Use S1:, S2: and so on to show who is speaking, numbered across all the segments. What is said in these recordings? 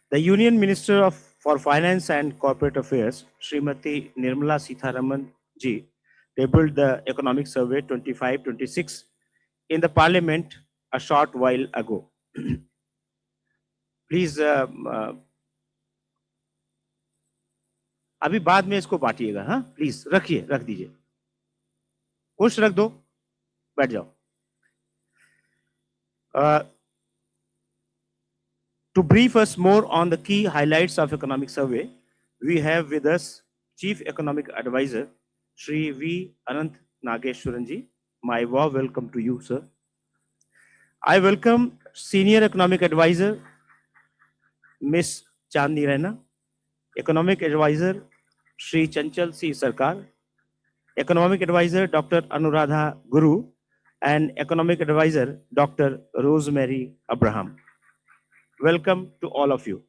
S1: The Union Minister for Finance and Corporate Affairs, Srimati Nirmala Sitharaman ji, tabled the Economic Survey 25-26 in the Parliament a short while ago. Please, अभी बाद में इसको बांटिएगा, हाँ please रख दीजिए, कुछ रख दो, बैठ जाओ. To brief us more on the key highlights of Economic Survey, we have with us Chief Economic Advisor, Shri V. Anantha Nageswaran ji. My warm welcome to you, sir. I welcome Senior Economic Advisor, Ms. Chandni Raina, Economic Advisor, Shri Chanchal C. Sarkar, Economic Advisor, Dr. Anuradha Guru, and Economic Advisor, Dr. Rosemary Abraham. Welcome to all of you.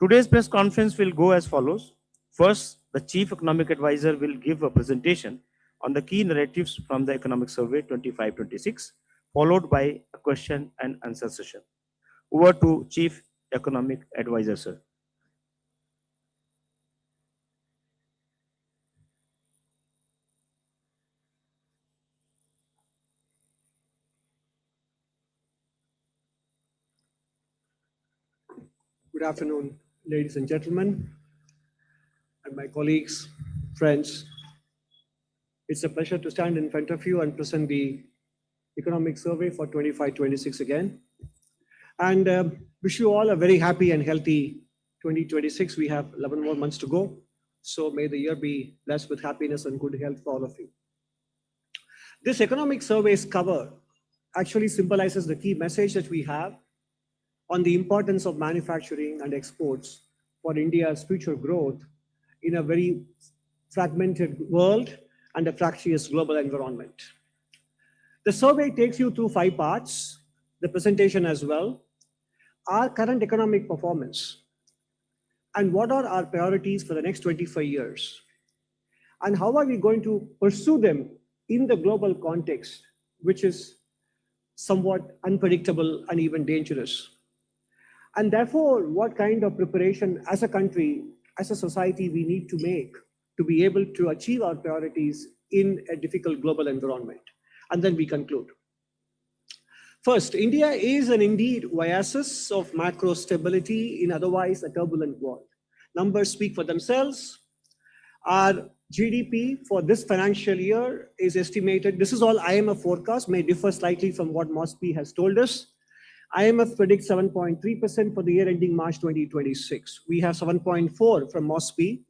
S1: Today's press conference will go as follows. First, the Chief Economic Advisor will give a presentation on the key narratives from the Economic Survey 25-26, followed by a question and answer session. Over to Chief Economic Advisor, sir.
S2: Good afternoon, ladies and gentlemen, and my colleagues, friends. It's a pleasure to stand in front of you and present the Economic Survey for 25-26 again. And wish you all a very happy and healthy 2026. We have 11 more months to go. So may the year be blessed with happiness and good health for all of you. This Economic Survey's cover actually symbolizes the key message that we have on the importance of manufacturing and exports for India's future growth in a very fragmented world and a fractious global environment. The survey takes you through 5 parts, the presentation as well, our current economic performance, and what are our priorities for the next 25 years, and how are we going to pursue them in the global context, which is somewhat unpredictable and even dangerous. And therefore, what kind of preparation as a country, as a society, we need to make to be able to achieve our priorities in a difficult global environment. And then we conclude. First, India is an indeed oasis of macro stability in otherwise a turbulent world. Numbers speak for themselves. Our GDP for this financial year is estimated, this is all IMF forecast, may differ slightly from what MOSPI has told us. IMF predicts 7.3% for the year ending March 2026. We have 7.4 from MOSPI.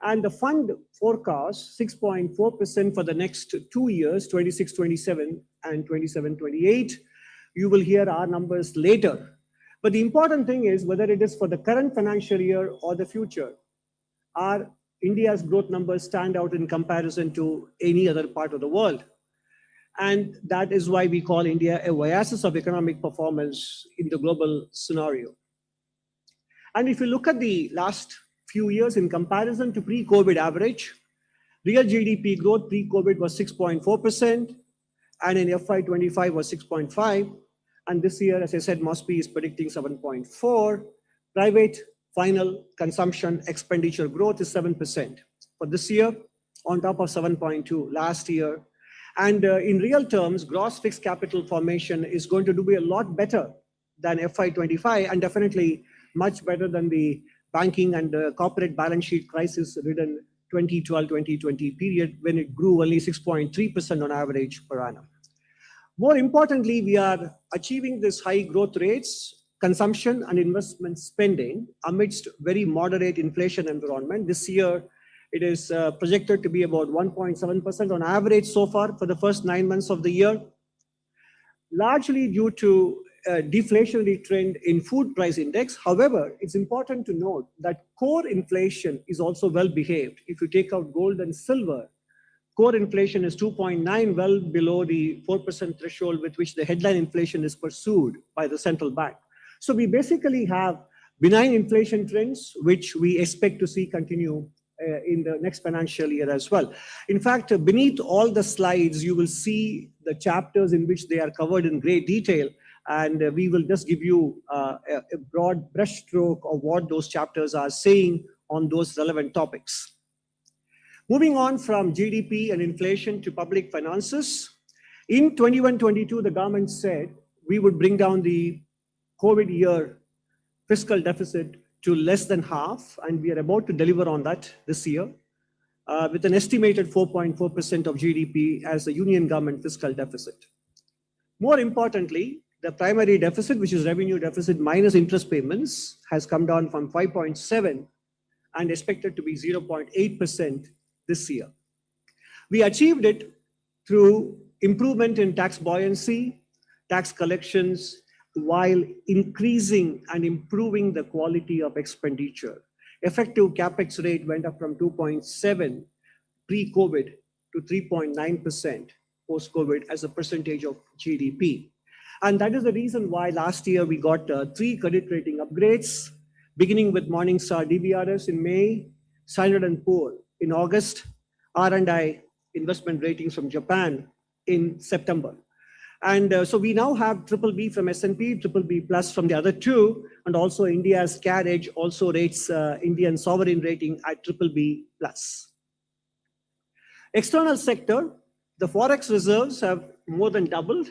S2: And the fund forecasts 6.4% for the next 2 years, 26-27 and 27-28. You will hear our numbers later. But the important thing is whether it is for the current financial year or the future, our India's growth numbers stand out in comparison to any other part of the world. And that is why we call India a oasis of economic performance in the global scenario. And if you look at the last few years in comparison to pre-COVID average, real GDP growth pre-COVID was 6.4%, and in FY25 was 6.5%. And this year, as I said, MOSPI is predicting 7.4%. Private final consumption expenditure growth is 7% for this year, on top of 7.2% last year. And in real terms, gross fixed capital formation is going to be a lot better than FY25 and definitely much better than the banking and corporate balance sheet crisis-ridden 2012-2020 period when it grew only 6.3% on average per annum. More importantly, we are achieving this high growth rates, consumption and investment spending amidst very moderate inflation environment. This year, it is projected to be about 1.7% on average so far for the first 9 months of the year, largely due to a deflationary trend in food price index. However, it's important to note that core inflation is also well behaved. If you take out gold and silver, core inflation is 2.9, well below the 4% threshold with which the headline inflation is pursued by the central bank. So we basically have benign inflation trends, which we expect to see continue in the next financial year as well. In fact, beneath all the slides, you will see the chapters in which they are covered in great detail. And we will just give you a broad brushstroke of what those chapters are saying on those relevant topics. Moving on from GDP and inflation to public finances, in 21-22, the government said we would bring down the COVID year fiscal deficit to less than half, and we are about to deliver on that this year, with an estimated 4.4% of GDP as the union government fiscal deficit. More importantly, the primary deficit, which is revenue deficit minus interest payments, has come down from 5.7 and expected to be 0.8% this year. We achieved it through improvement in tax buoyancy, tax collections, while increasing and improving the quality of expenditure. Effective capex rate went up from 2.7 pre-COVID to 3.9% post-COVID as a percentage of GDP. And that is the reason why last year we got 3 credit rating upgrades, beginning with Morningstar DBRS in May, Standard & Poor's in August, R&I investment ratings from Japan in September. And so we now have BBB from S&P, BBB plus from the other 2, and also India's CAD Edge also rates Indian sovereign rating at BBB plus. External sector, the forex reserves have more than doubled,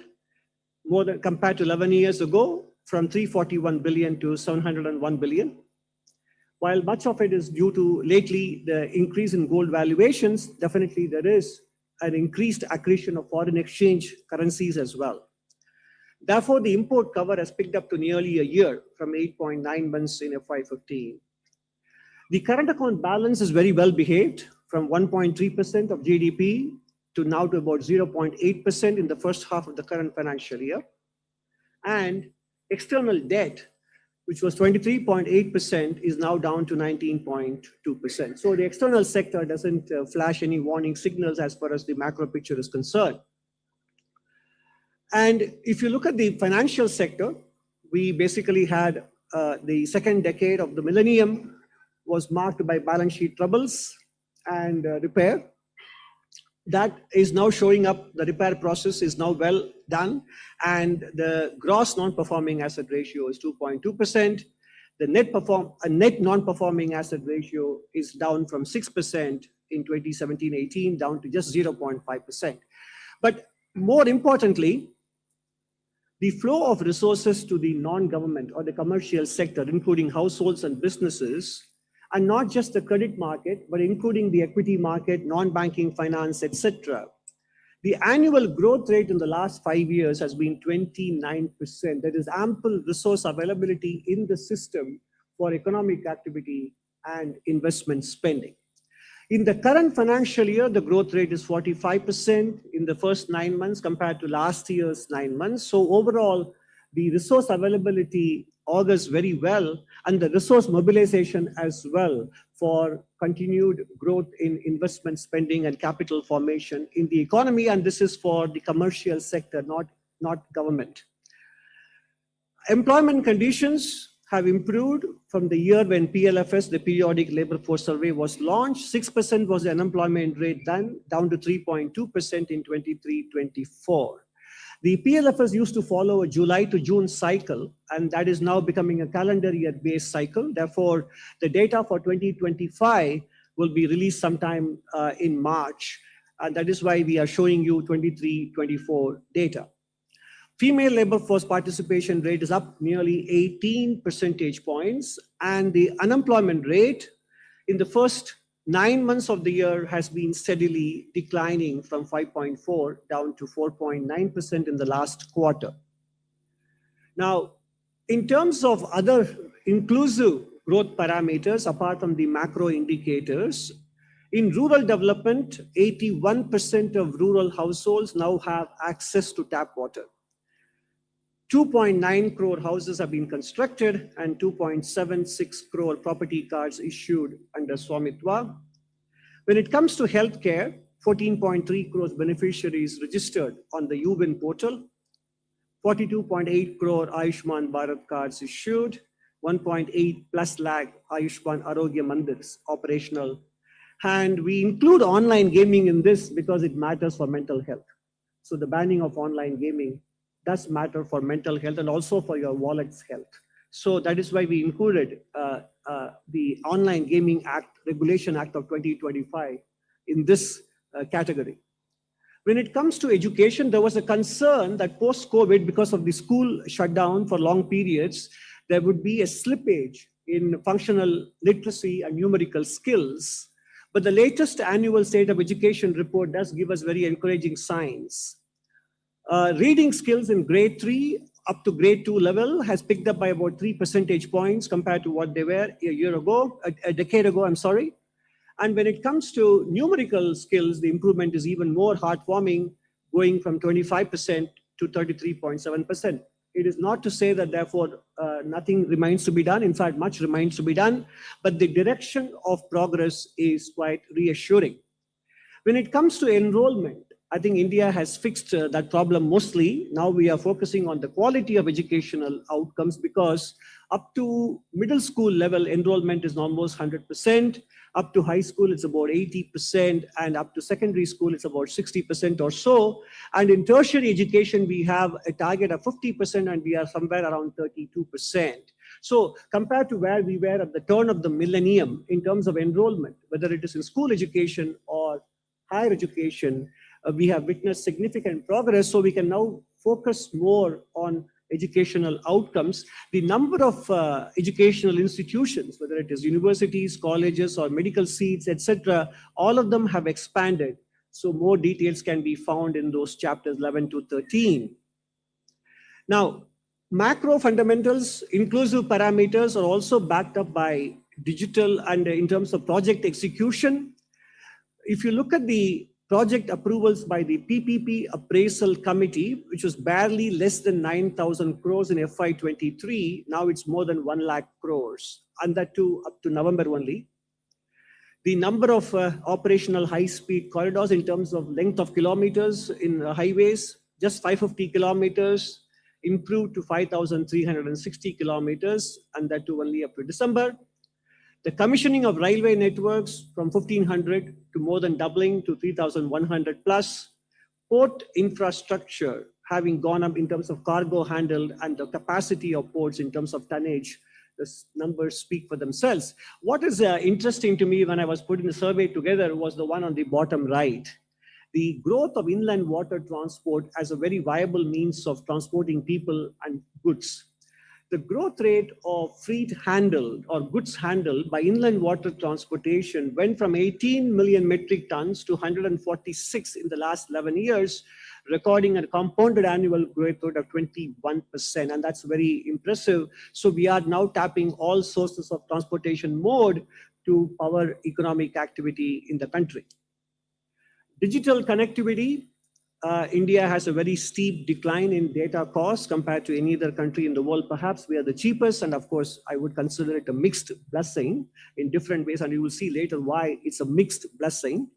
S2: compared to 11 years ago, from 341 billion to 701 billion. While much of it is due to lately the increase in gold valuations, definitely there is an increased accretion of foreign exchange currencies as well. Therefore, the import cover has picked up to nearly a year from 8.9 months in FY15. The current account balance is very well behaved, from 1.3% of GDP to now to about 0.8% in the first half of the current financial year. And external debt, which was 23.8%, is now down to 19.2%. So the external sector doesn't flash any warning signals as far as the macro picture is concerned. And if you look at the financial sector, we basically had the second decade of the millennium was marked by balance sheet troubles and repair. That is now showing up. The repair process is now well done, and the gross non-performing asset ratio is 2.2%. The net non-performing asset ratio is down from 6% in 2017-18 down to just 0.5%. But more importantly, the flow of resources to the non-government or the commercial sector, including households and businesses, and not just the credit market, but including the equity market, non-banking finance, etc. The annual growth rate in the last 5 years has been 29%. There is ample resource availability in the system for economic activity and investment spending. In the current financial year, the growth rate is 45% in the first 9 months compared to last year's 9 months. So overall, the resource availability augurs very well, and the resource mobilization as well for continued growth in investment spending and capital formation in the economy. And this is for the commercial sector, not government. Employment conditions have improved from the year when PLFS, the Periodic Labor Force Survey, was launched. 6% was the unemployment rate then, down to 3.2% in 23-24. The PLFS used to follow a July to June cycle, and that is now becoming a calendar year-based cycle. Therefore, the data for 2025 will be released sometime in March, and that is why we are showing you 23-24 data. Female labor force participation rate is up nearly 18 percentage points, and the unemployment rate in the first 9 months of the year has been steadily declining from 5.4 down to 4.9% in the last quarter. Now, in terms of other inclusive growth parameters, apart from the macro indicators, in rural development, 81% of rural households now have access to tap water. 2.9 crore houses have been constructed and 2.76 crore property cards issued under Swamitwa. When it comes to healthcare, 14.3 crores beneficiaries registered on the UBIN portal, 42.8 crore Ayushman Bharat cards issued, 1.8 plus lakh Ayushman Arogya Mandirs operational. And we include online gaming in this because it matters for mental health. So the banning of online gaming does matter for mental health and also for your wallet's health. So that is why we included the Online Gaming Act, Regulation Act of 2025 in this category. When it comes to education, there was a concern that post-COVID, because of the school shutdown for long periods, there would be a slippage in functional literacy and numerical skills. But the latest annual State of Education report does give us very encouraging signs. Reading skills in grade 3 up to grade 2 level has picked up by about 3 percentage points compared to what they were a decade ago, I'm sorry. And when it comes to numerical skills, the improvement is even more heartwarming, going from 25% to 33.7%. It is not to say that therefore nothing remains to be done. In fact, much remains to be done, but the direction of progress is quite reassuring. When it comes to enrollment, I think India has fixed that problem mostly. Now we are focusing on the quality of educational outcomes, because up to middle school level enrollment is almost 100%. Up to high school, it's about 80%, and up to secondary school, it's about 60% or so. And in tertiary education, we have a target of 50%, and we are somewhere around 32%. So compared to where we were at the turn of the millennium in terms of enrollment, whether it is in school education or higher education, we have witnessed significant progress. So we can now focus more on educational outcomes. The number of educational institutions, whether it is universities, colleges, or medical seats, etc., all of them have expanded. So more details can be found in those chapters 11 to 13. Now, macro fundamentals, inclusive parameters are also backed up by digital and in terms of project execution. If you look at the project approvals by the PPP Appraisal Committee, which was barely less than 9,000 crores in FY23. Now it's more than 1 lakh crores, and that too up to November only. The number of operational high-speed corridors in terms of length of kilometers in highways, just 550 kilometers, improved to 5,360 kilometers, and that too only up to December. The commissioning of railway networks from 1,500 to more than doubling to 3,100 plus. Port infrastructure having gone up in terms of cargo handled and the capacity of ports in terms of tonnage. The numbers speak for themselves. What is interesting to me when I was putting the survey together was the one on the bottom right. The growth of inland water transport as a very viable means of transporting people and goods. The growth rate of freight handled or goods handled by inland water transportation went from 18 million metric tons to 146 in the last 11 years, recording a compounded annual growth rate of 21%. And that's very impressive. So we are now tapping all sources of transportation mode to power economic activity in the country. Digital connectivity. India has a very steep decline in data costs compared to any other country in the world. Perhaps we are the cheapest, and of course, I would consider it a mixed blessing in different ways, and you will see later why it's a mixed blessing.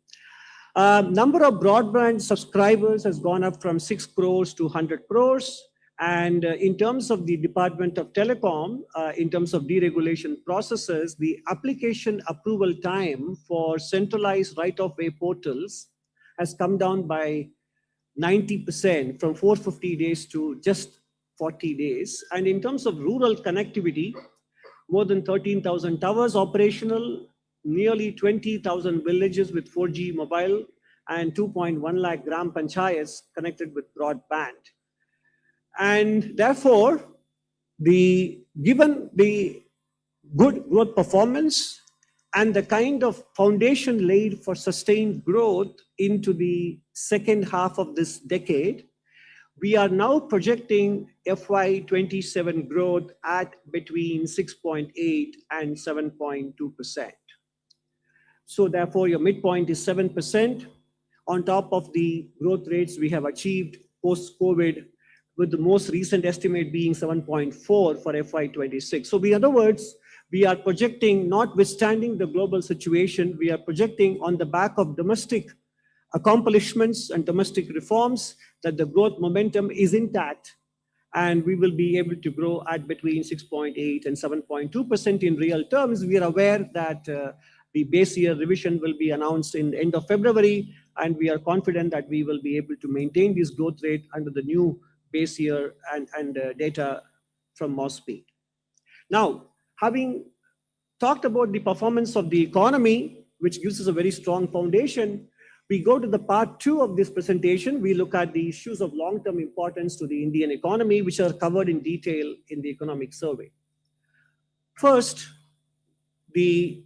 S2: Number of broadband subscribers has gone up from 6 crores to 100 crores. And in terms of the Department of Telecom, in terms of deregulation processes, the application approval time for centralized right-of-way portals has come down by 90% from 450 days to just 40 days. And in terms of rural connectivity, more than 13,000 towers operational, nearly 20,000 villages with 4G mobile, and 2.1 lakh gram panchayats connected with broadband. And therefore, given the good growth performance and the kind of foundation laid for sustained growth into the second half of this decade, we are now projecting FY27 growth at between 6.8 and 7.2%. So therefore, your midpoint is 7% on top of the growth rates we have achieved post-COVID, with the most recent estimate being 7.4 for FY26. So in other words, we are projecting, notwithstanding the global situation, we are projecting on the back of domestic accomplishments and domestic reforms that the growth momentum is intact, and we will be able to grow at between 6.8 and 7.2% in real terms. We are aware that the base year revision will be announced in the end of February, and we are confident that we will be able to maintain this growth rate under the new base year and data from MOSPI. Now, having talked about the performance of the economy, which gives us a very strong foundation, we go to the part 2 of this presentation. We look at the issues of long-term importance to the Indian economy, which are covered in detail in the economic survey. First, the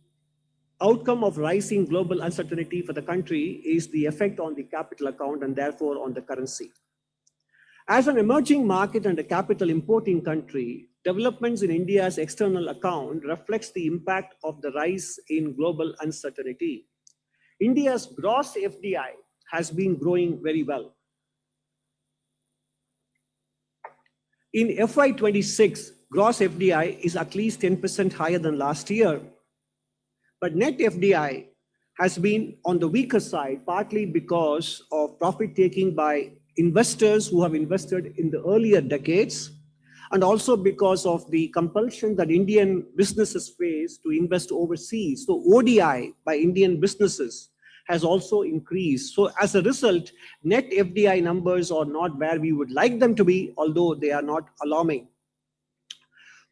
S2: outcome of rising global uncertainty for the country is the effect on the capital account and therefore on the currency. As an emerging market and a capital importing country, developments in India's external account reflects the impact of the rise in global uncertainty. India's gross FDI has been growing very well. In FY26, gross FDI is at least 10% higher than last year. But net FDI has been on the weaker side, partly because of profit taking by investors who have invested in the earlier decades, and also because of the compulsion that Indian businesses face to invest overseas. So ODI by Indian businesses has also increased. So as a result, net FDI numbers are not where we would like them to be, although they are not alarming.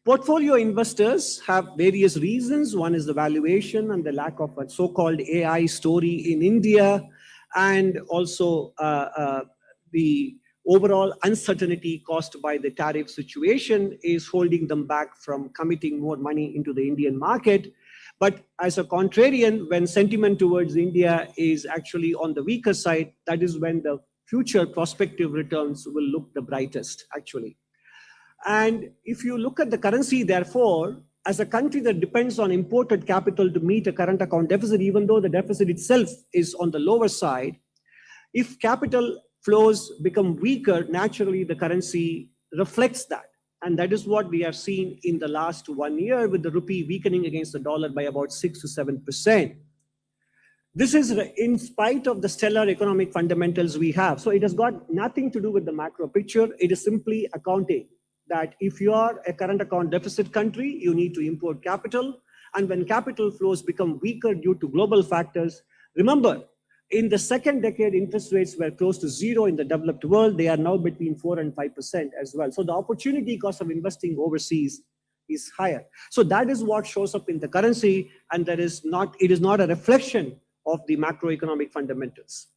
S2: Portfolio investors have various reasons. One is the valuation and the lack of a so-called AI story in India, and also the overall uncertainty caused by the tariff situation is holding them back from committing more money into the Indian market. But as a contrarian, when sentiment towards India is actually on the weaker side, that is when the future prospective returns will look the brightest, actually. And if you look at the currency, therefore, as a country that depends on imported capital to meet a current account deficit, even though the deficit itself is on the lower side, if capital flows become weaker, naturally the currency reflects that. And that is what we have seen in the last 1 year, with the rupee weakening against the dollar by about 6 to 7%. This is in spite of the stellar economic fundamentals we have. So it has got nothing to do with the macro picture. It is simply accounting that if you are a current account deficit country, you need to import capital. And when capital flows become weaker due to global factors, remember, in the second decade, interest rates were close to zero in the developed world. They are now between 4 and 5% as well. So the opportunity cost of investing overseas is higher. So that is what shows up in the currency, and it is not a reflection of the macroeconomic fundamentals.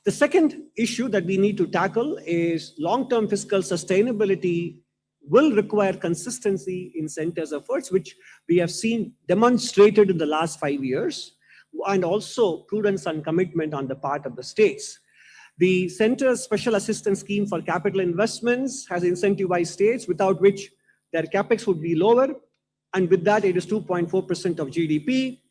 S2: The second issue that we need to tackle is long-term fiscal sustainability will require consistency in centers' efforts, which we have seen demonstrated in the last 5 years, and also prudence and commitment on the part of the states. The Centre's Special Assistance Scheme for Capital Investments has incentivized states, without which their capex would be lower, and with that it is 2.4% of GDP,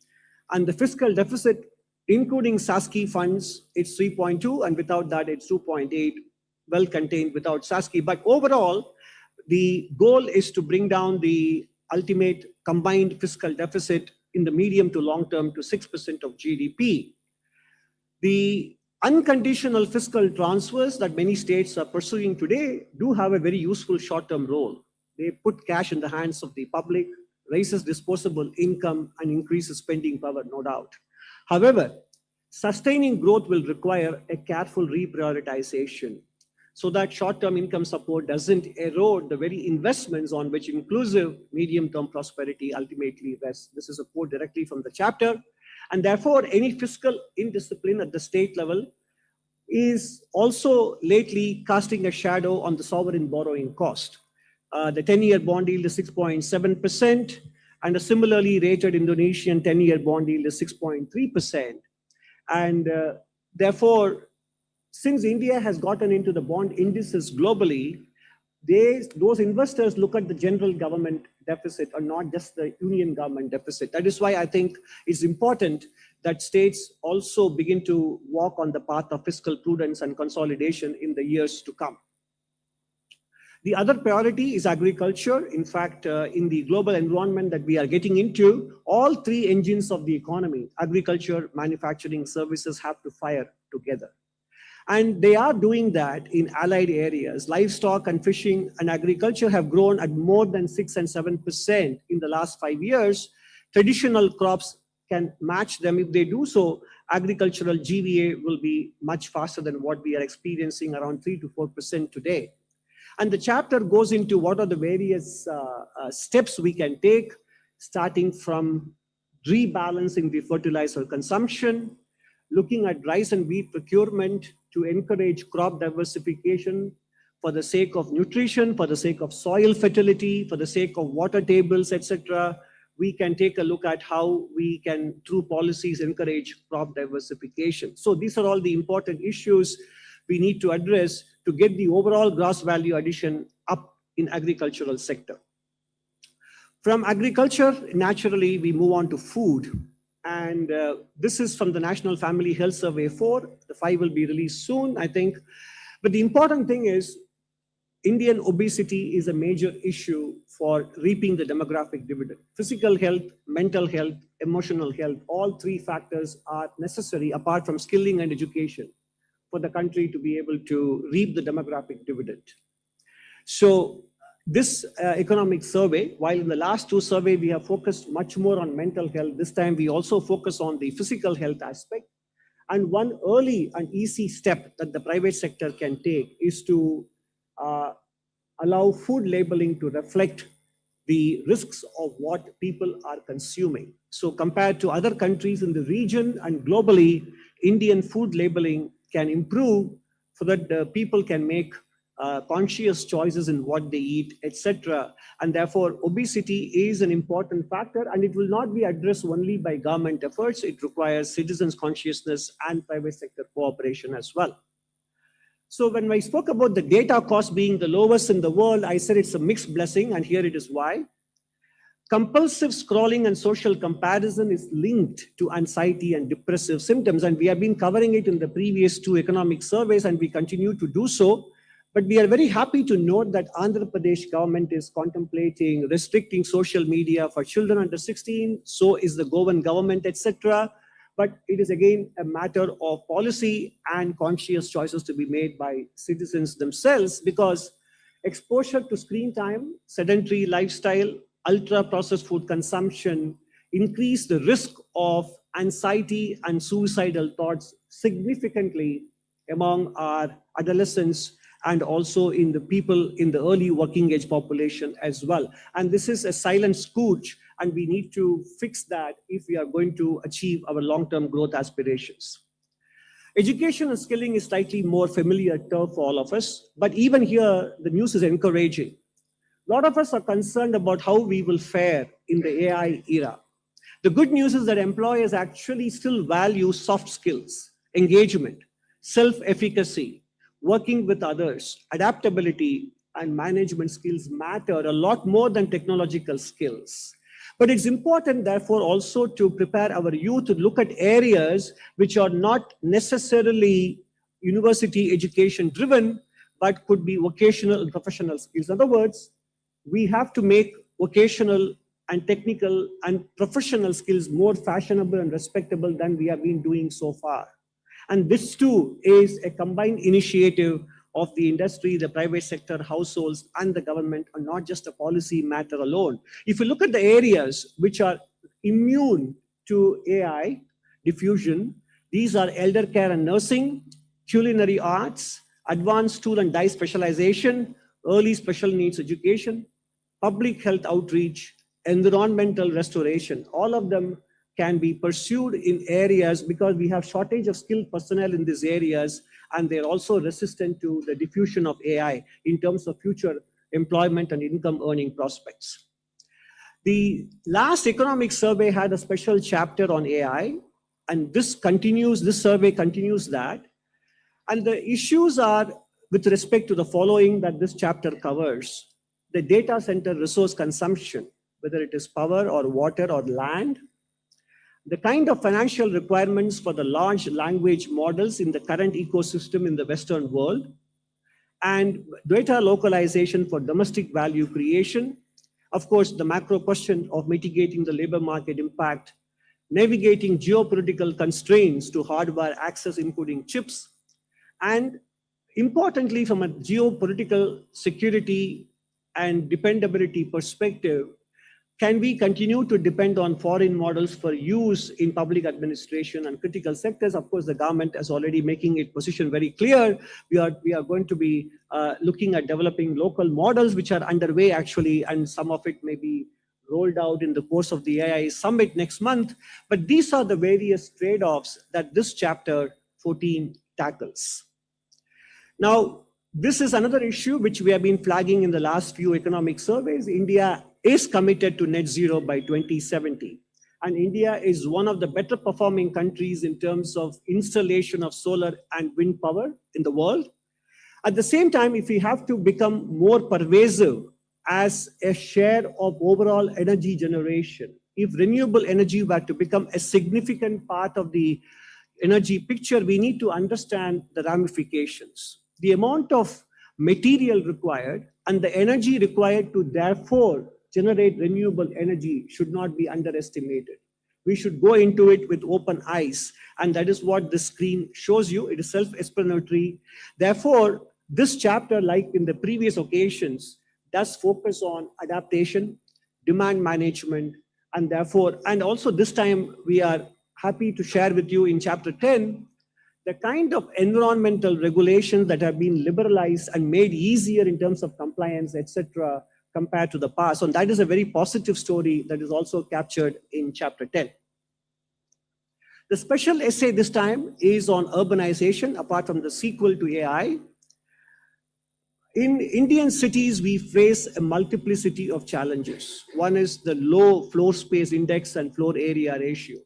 S2: and the fiscal deficit, including SASCI funds, it's 3.2, and without that it's 2.8, well contained without SASCI. But overall, the goal is to bring down the ultimate combined fiscal deficit in the medium to long term to 6% of GDP. The unconditional fiscal transfers that many states are pursuing today do have a very useful short-term role. They put cash in the hands of the public, raises disposable income, and increases spending power, no doubt. However, sustaining growth will require a careful reprioritization so that short-term income support doesn't erode the very investments on which inclusive medium-term prosperity ultimately rests. This is a quote directly from the chapter. And therefore, any fiscal indiscipline at the state level is also lately casting a shadow on the sovereign borrowing cost. The 10-year bond yield is 6.7%, and a similarly rated Indonesian 10-year bond yield is 6.3%. And therefore, since India has gotten into the bond indices globally, those investors look at the general government deficit and not just the union government deficit. That is why I think it's important that states also begin to walk on the path of fiscal prudence and consolidation in the years to come. The other priority is agriculture. In fact, in the global environment that we are getting into, all three engines of the economy, agriculture, manufacturing, services, have to fire together. And they are doing that in allied areas. Livestock and fishing and agriculture have grown at more than 6 and 7% in the last 5 years. Traditional crops can match them. If they do so, agricultural GVA will be much faster than what we are experiencing, around 3 to 4% today. And the chapter goes into what are the various steps we can take, starting from rebalancing the fertilizer consumption, looking at rice and wheat procurement to encourage crop diversification for the sake of nutrition, for the sake of soil fertility, for the sake of water tables, etc. We can take a look at how we can, through policies, encourage crop diversification. So these are all the important issues we need to address to get the overall gross value addition up in agricultural sector. From agriculture, naturally, we move on to food. And this is from the National Family Health Survey 4. The 5 will be released soon, I think. But the important thing is, Indian obesity is a major issue for reaping the demographic dividend. Physical health, mental health, emotional health, all three factors are necessary apart from skilling and education for the country to be able to reap the demographic dividend. So this economic survey, while in the last two surveys we have focused much more on mental health, this time we also focus on the physical health aspect. And one early and easy step that the private sector can take is to allow food labeling to reflect the risks of what people are consuming. So compared to other countries in the region and globally, Indian food labeling can improve so that people can make conscious choices in what they eat, etc. And therefore, obesity is an important factor, and it will not be addressed only by government efforts. It requires citizens' consciousness and private sector cooperation as well. So when I spoke about the data cost being the lowest in the world, I said it's a mixed blessing, and here it is why. Compulsive scrolling and social comparison is linked to anxiety and depressive symptoms, and we have been covering it in the previous two economic surveys, and we continue to do so. But we are very happy to note that Andhra Pradesh government is contemplating restricting social media for children under 16, so is the Goan government, etc. But it is again a matter of policy and conscious choices to be made by citizens themselves, because exposure to screen time, sedentary lifestyle, ultra-processed food consumption increase the risk of anxiety and suicidal thoughts significantly among our adolescents and also in the people in the early working age population as well. And this is a silent scourge, and we need to fix that if we are going to achieve our long-term growth aspirations. Education and skilling is slightly more familiar turf for all of us, but even here, the news is encouraging. A lot of us are concerned about how we will fare in the AI era. The good news is that employers actually still value soft skills, engagement, self-efficacy, working with others, adaptability, and management skills matter a lot more than technological skills. But it's important, therefore, also to prepare our youth to look at areas which are not necessarily university education driven, but could be vocational and professional skills. In other words, we have to make vocational and technical and professional skills more fashionable and respectable than we have been doing so far. And this too is a combined initiative of the industry, the private sector, households, and the government, and not just a policy matter alone. If you look at the areas which are immune to AI diffusion, these are elder care and nursing, culinary arts, advanced tool and die specialization, early special needs education, public health outreach, environmental restoration. All of them can be pursued in areas because we have shortage of skilled personnel in these areas, and they're also resistant to the diffusion of AI in terms of future employment and income earning prospects. The last economic survey had a special chapter on AI, and this survey continues that. And the issues are with respect to the following that this chapter covers: the data center resource consumption, whether it is power or water or land, the kind of financial requirements for the large language models in the current ecosystem in the Western world, and data localization for domestic value creation. Of course, the macro question of mitigating the labor market impact, navigating geopolitical constraints to hardware access, including chips, and importantly, from a geopolitical security and dependability perspective, Can we continue to depend on foreign models for use in public administration and critical sectors? Of course, the government is already making its position very clear. We are going to be looking at developing local models, which are underway actually, and some of it may be rolled out in the course of the AI summit next month. But these are the various trade-offs that this chapter 14 tackles. Now, this is another issue which we have been flagging in the last few economic surveys. India is committed to net zero by 2070. And India is one of the better performing countries in terms of installation of solar and wind power in the world. At the same time, if we have to become more pervasive as a share of overall energy generation, if renewable energy were to become a significant part of the energy picture, we need to understand the ramifications. The amount of material required and the energy required to therefore generate renewable energy should not be underestimated. We should go into it with open eyes, and that is what the screen shows you. It is self-explanatory. Therefore, this chapter, like in the previous occasions, does focus on adaptation, demand management, and therefore, and also this time we are happy to share with you in chapter 10 the kind of environmental regulations that have been liberalized and made easier in terms of compliance, etc., compared to the past. And that is a very positive story that is also captured in chapter 10. The special essay this time is on urbanization, apart from the sequel to AI. In Indian cities, we face a multiplicity of challenges. One is the low floor space index and floor area ratio.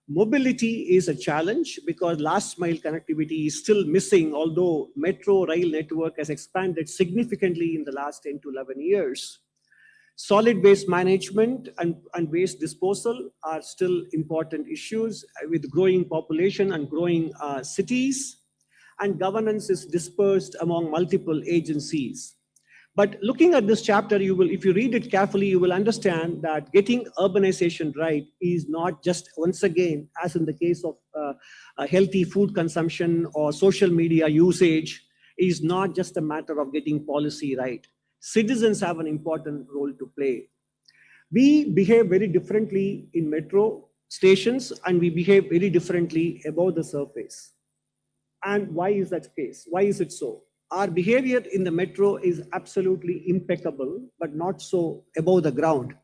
S2: Mobility is a challenge because last mile connectivity is still missing, although metro rail network has expanded significantly in the last 10 to 11 years. Solid waste management and waste disposal are still important issues with growing population and growing cities, and governance is dispersed among multiple agencies. But looking at this chapter, if you read it carefully, you will understand that getting urbanization right is not just, once again, as in the case of healthy food consumption or social media usage, is not just a matter of getting policy right. Citizens have an important role to play. We behave very differently in metro stations, and we behave very differently above the surface. And why is that the case? Why is it so? Our behavior in the metro is absolutely impeccable, but not so above the ground.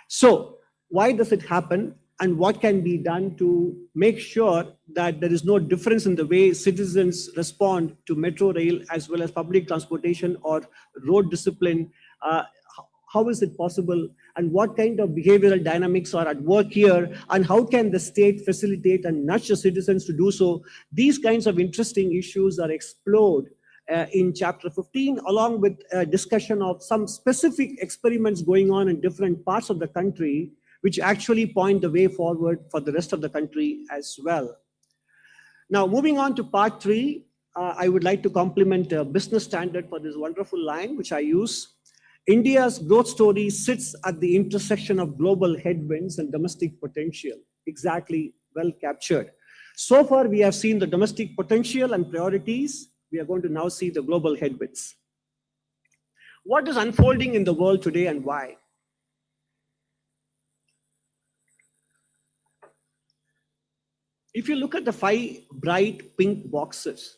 S2: So why does it happen, and what can be done to make sure that there is no difference in the way citizens respond to metro rail as well as public transportation or road discipline? How is it possible, and what kind of behavioral dynamics are at work here, and how can the state facilitate and nudge the citizens to do so? These kinds of interesting issues are explored in chapter 15, along with a discussion of some specific experiments going on in different parts of the country, which actually point the way forward for the rest of the country as well. Now, moving on to part 3, I would like to compliment a business standard for this wonderful line, which I use. India's growth story sits at the intersection of global headwinds and domestic potential. Exactly, well captured. So far, we have seen the domestic potential and priorities. We are going to now see the global headwinds. What is unfolding in the world today and why? If you look at the 5 bright pink boxes,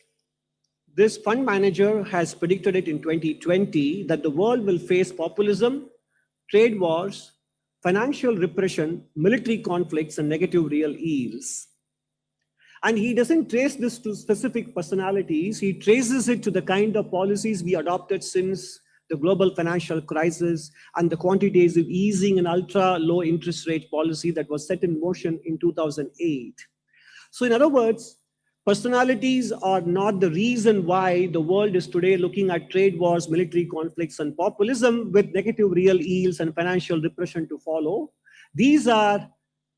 S2: this fund manager has predicted it in 2020 that the world will face populism, trade wars, financial repression, military conflicts, and negative real yields. And he doesn't trace this to specific personalities. He traces it to the kind of policies we adopted since the global financial crisis and the quantitative easing and ultra low interest rate policy that was set in motion in 2008. So in other words, personalities are not the reason why the world is today looking at trade wars, military conflicts, and populism with negative real yields and financial repression to follow. These are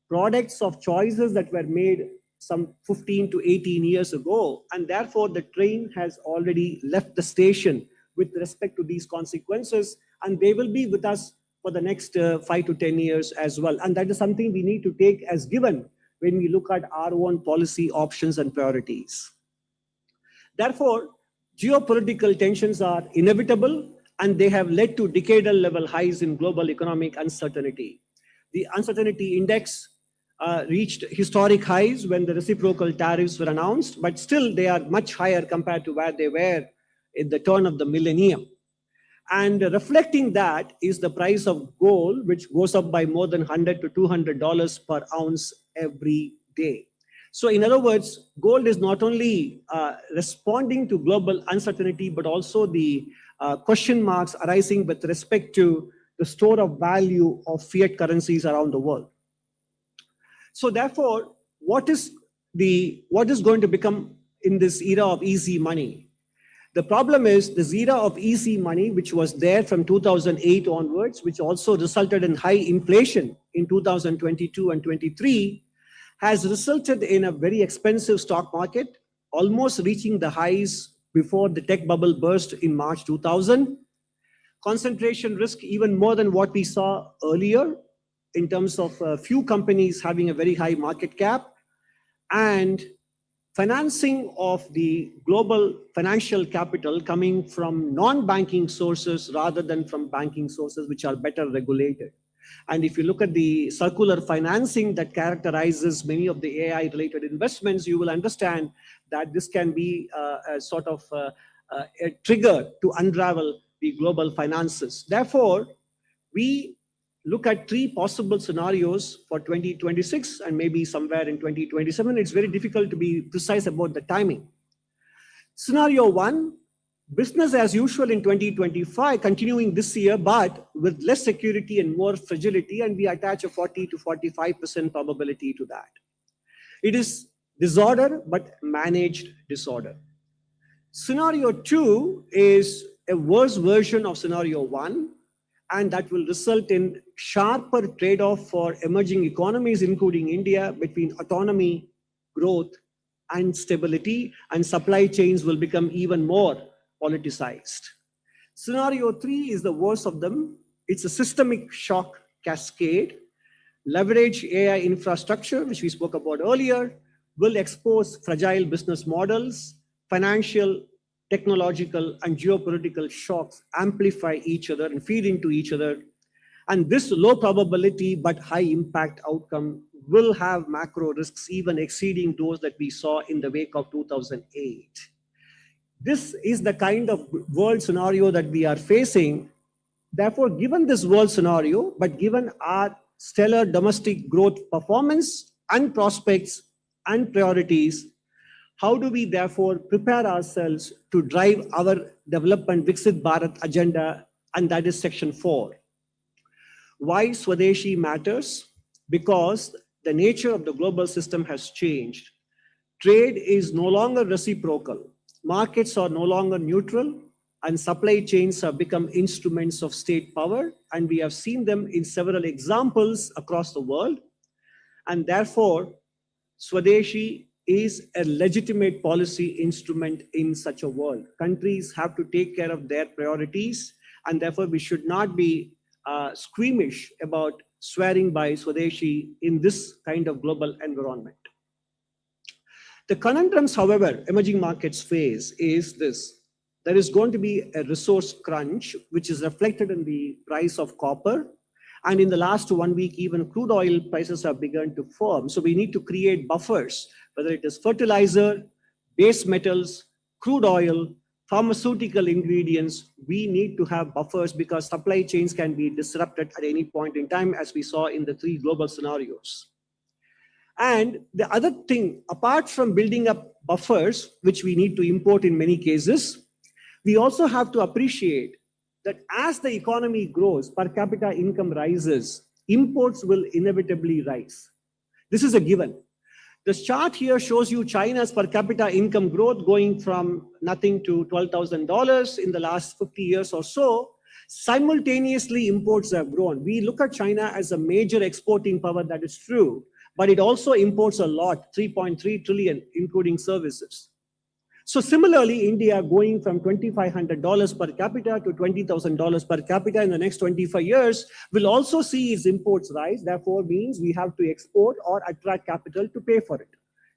S2: products of choices that were made some 15 to 18 years ago, and therefore the train has already left the station with respect to these consequences, and they will be with us for the next 5 to 10 years as well. And that is something we need to take as given when we look at our own policy options and priorities. Therefore, geopolitical tensions are inevitable, and they have led to decadal level highs in global economic uncertainty. The uncertainty index reached historic highs when the reciprocal tariffs were announced, but still they are much higher compared to where they were in the turn of the millennium. And reflecting that is the price of gold, which goes up by more than $100 to $200 per ounce every day. So in other words, gold is not only responding to global uncertainty, but also the question marks arising with respect to the store of value of fiat currencies around the world. So therefore, what is going to become in this era of easy money? The problem is this era of easy money, which was there from 2008 onwards, which also resulted in high inflation in 2022 and 23, has resulted in a very expensive stock market, almost reaching the highs before the tech bubble burst in March 2000. Concentration risk even more than what we saw earlier in terms of a few companies having a very high market cap, and financing of the global financial capital coming from non-banking sources rather than from banking sources which are better regulated. And if you look at the circular financing that characterizes many of the AI-related investments, you will understand that this can be a sort of a trigger to unravel the global finances. Therefore, we look at three possible scenarios for 2026 and maybe somewhere in 2027. It's very difficult to be precise about the timing. Scenario one, business as usual in 2025, continuing this year, but with less security and more fragility, and we attach a 40 to 45% probability to that. It is disorder, but managed disorder. Scenario two is a worse version of scenario one, and that will result in sharper trade-off for emerging economies, including India, between autonomy, growth, and stability, and supply chains will become even more politicized. Scenario three is the worst of them. It's a systemic shock cascade. Leverage AI infrastructure, which we spoke about earlier, will expose fragile business models, financial, technological, and geopolitical shocks amplify each other and feed into each other. And this low probability but high impact outcome will have macro risks even exceeding those that we saw in the wake of 2008. This is the kind of world scenario that we are facing. Therefore, given this world scenario, but given our stellar domestic growth performance and prospects and priorities, how do we therefore prepare ourselves to drive our development Viksit Bharat agenda? And that is section 4. Why Swadeshi matters? Because the nature of the global system has changed. Trade is no longer reciprocal. Markets are no longer neutral, and supply chains have become instruments of state power. And we have seen them in several examples across the world. And therefore, Swadeshi is a legitimate policy instrument in such a world. Countries have to take care of their priorities, and therefore we should not be squeamish about swearing by Swadeshi in this kind of global environment. The conundrums, however, emerging markets face is this. There is going to be a resource crunch, which is reflected in the price of copper. And in the last 1 week, even crude oil prices have begun to firm. So we need to create buffers, whether it is fertilizer, base metals, crude oil, pharmaceutical ingredients. We need to have buffers because supply chains can be disrupted at any point in time, as we saw in the 3 global scenarios. And the other thing, apart from building up buffers, which we need to import in many cases, we also have to appreciate that as the economy grows, per capita income rises, imports will inevitably rise. This is a given. This chart here shows you China's per capita income growth going from nothing to $12,000 in the last 50 years or so. Simultaneously, imports have grown. We look at China as a major exporting power, that is true, but it also imports a lot, 3.3 trillion, including services. So similarly, India going from $2,500 per capita to $20,000 per capita in the next 25 years will also see its imports rise. Therefore, means we have to export or attract capital to pay for it.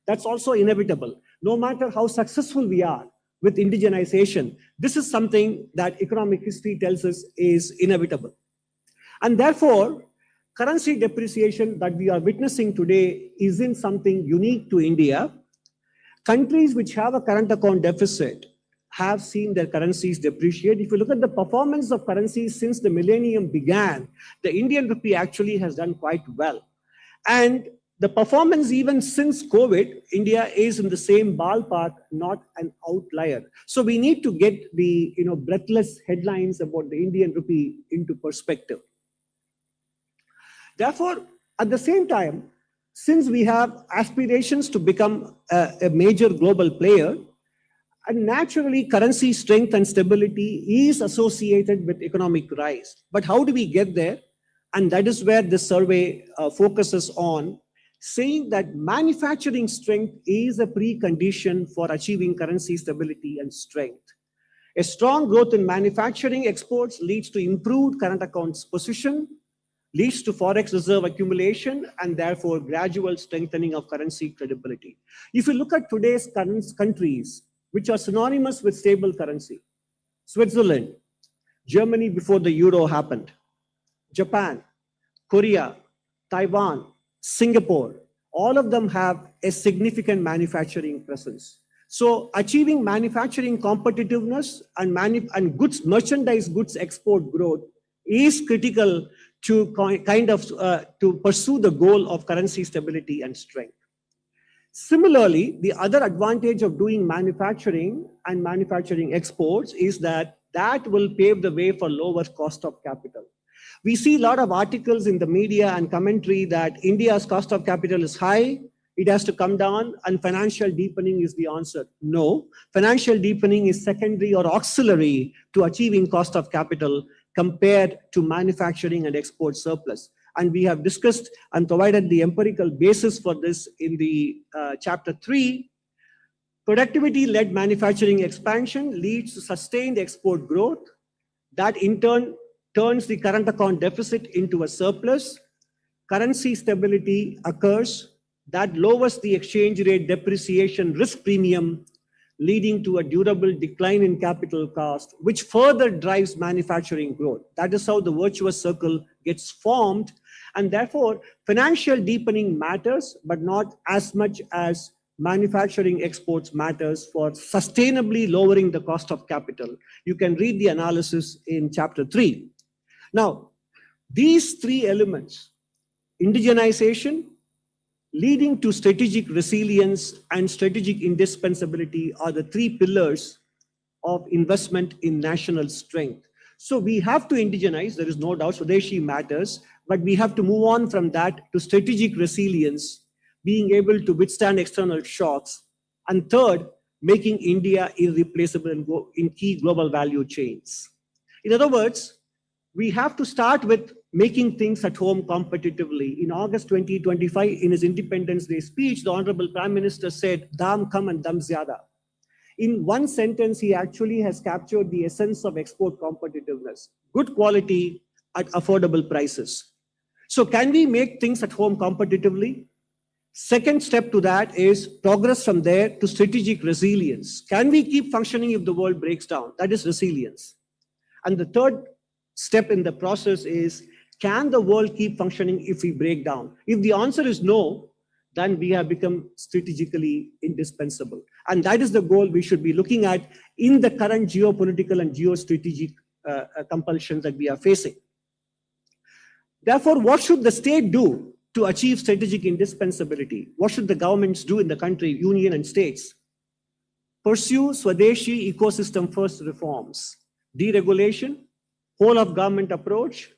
S2: That's also inevitable. No matter how successful we are, with indigenization. This is something that economic history tells us is inevitable. And therefore, currency depreciation that we are witnessing today isn't something unique to India. Countries which have a current account deficit have seen their currencies depreciate. If you look at the performance of currencies since the millennium began, the Indian rupee actually has done quite well. And the performance even since COVID, India is in the same ballpark, not an outlier. So we need to get the breathless headlines about the Indian rupee into perspective. Therefore, at the same time, since we have aspirations to become a major global player, and naturally currency strength and stability is associated with economic rise. But how do we get there? And that is where this survey focuses on, saying that manufacturing strength is a precondition for achieving currency stability and strength. A strong growth in manufacturing exports leads to improved current accounts position, leads to forex reserve accumulation, and therefore gradual strengthening of currency credibility. If you look at today's countries, which are synonymous with stable currency, Switzerland, Germany before the euro happened, Japan, Korea, Taiwan, Singapore, all of them have a significant manufacturing presence. So achieving manufacturing competitiveness and merchandise goods export growth is critical to to pursue the goal of currency stability and strength. Similarly, the other advantage of doing manufacturing and manufacturing exports is that will pave the way for lower cost of capital. We see a lot of articles in the media and commentary that India's cost of capital is high, it has to come down, and financial deepening is the answer. No, financial deepening is secondary or auxiliary to achieving cost of capital compared to manufacturing and export surplus. And we have discussed and provided the empirical basis for this in the chapter 3. Productivity-led manufacturing expansion leads to sustained export growth. That in turn turns the current account deficit into a surplus. Currency stability occurs. That lowers the exchange rate depreciation risk premium, leading to a durable decline in capital cost, which further drives manufacturing growth. That is how the virtuous circle gets formed. And therefore, financial deepening matters, but not as much as manufacturing exports matters for sustainably lowering the cost of capital. You can read the analysis in chapter 3. Now, these three elements, indigenization, leading to strategic resilience and strategic indispensability, are the three pillars of investment in national strength. So we have to indigenize, there is no doubt, Swadeshi matters, but we have to move on from that to strategic resilience, being able to withstand external shocks. And third, making India irreplaceable in key global value chains. In other words, we have to start with making things at home competitively. In August 2025, in his Independence Day speech, the Honorable Prime Minister said, "Dam kam and dam zyada." In one sentence, he actually has captured the essence of export competitiveness: good quality at affordable prices. So can we make things at home competitively? Second step to that is progress from there to strategic resilience. Can we keep functioning if the world breaks down? That is resilience. And the third step in the process is, can the world keep functioning if we break down? If the answer is no, then we have become strategically indispensable. And that is the goal we should be looking at in the current geopolitical and geostrategic compulsions that we are facing. Therefore, what should the state do to achieve strategic indispensability? What should the governments do in the country, union and states? Pursue Swadeshi ecosystem first reforms, deregulation, whole of government approach,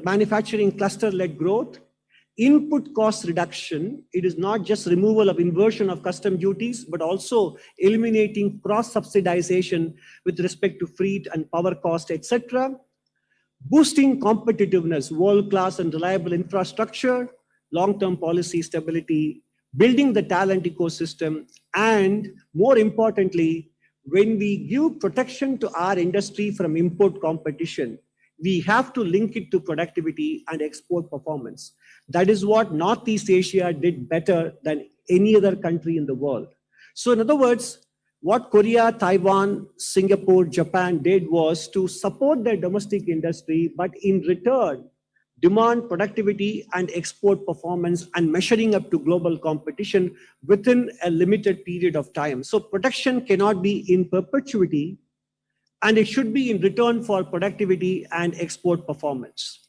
S2: manufacturing cluster-led growth, input cost reduction. It is not just removal of inversion of custom duties, but also eliminating cross-subsidization with respect to freight and power cost, etc. Boosting competitiveness, world-class and reliable infrastructure, long-term policy stability, building the talent ecosystem, and more importantly, when we give protection to our industry from import competition, we have to link it to productivity and export performance. That is what Northeast Asia did better than any other country in the world. So in other words, What Korea, Taiwan, Singapore, Japan did was to support their domestic industry, but in return, demand productivity and export performance and measuring up to global competition within a limited period of time. So production cannot be in perpetuity, and it should be in return for productivity and export performance.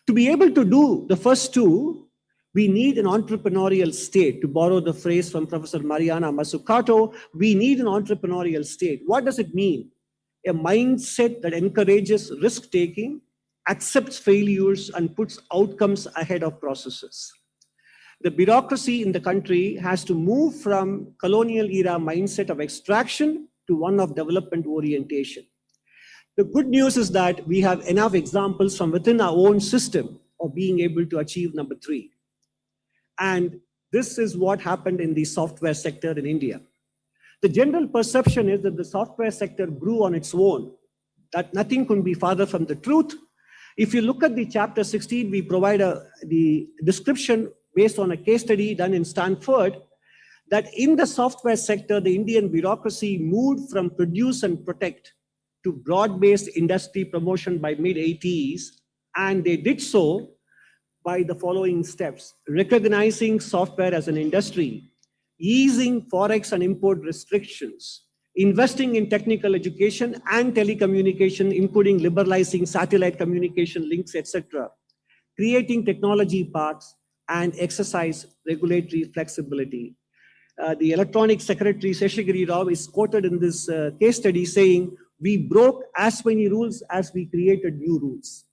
S2: To be able to do the first two, we need an entrepreneurial state. To borrow the phrase from Professor Mariana Mazzucato, we need an entrepreneurial state. What does it mean? A mindset that encourages risk-taking, accepts failures, and puts outcomes ahead of processes. The bureaucracy in the country has to move from colonial era mindset of extraction to one of development orientation. The good news is that we have enough examples from within our own system of being able to achieve number three. And this is what happened in the software sector in India. The general perception is that the software sector grew on its own, that nothing could be farther from the truth. If you look at the chapter 16, we provide the description based on a case study done in Stanford, that in the software sector, the Indian bureaucracy moved from produce and protect to broad-based industry promotion by mid-80s, and they did so by the following steps: recognizing software as an industry, easing forex and import restrictions, investing in technical education and telecommunication, including liberalizing satellite communication links, etc., creating technology parks, and exercise regulatory flexibility. The electronic secretary Seshagiri Rao is quoted in this case study saying, "We broke as many rules as we created new rules."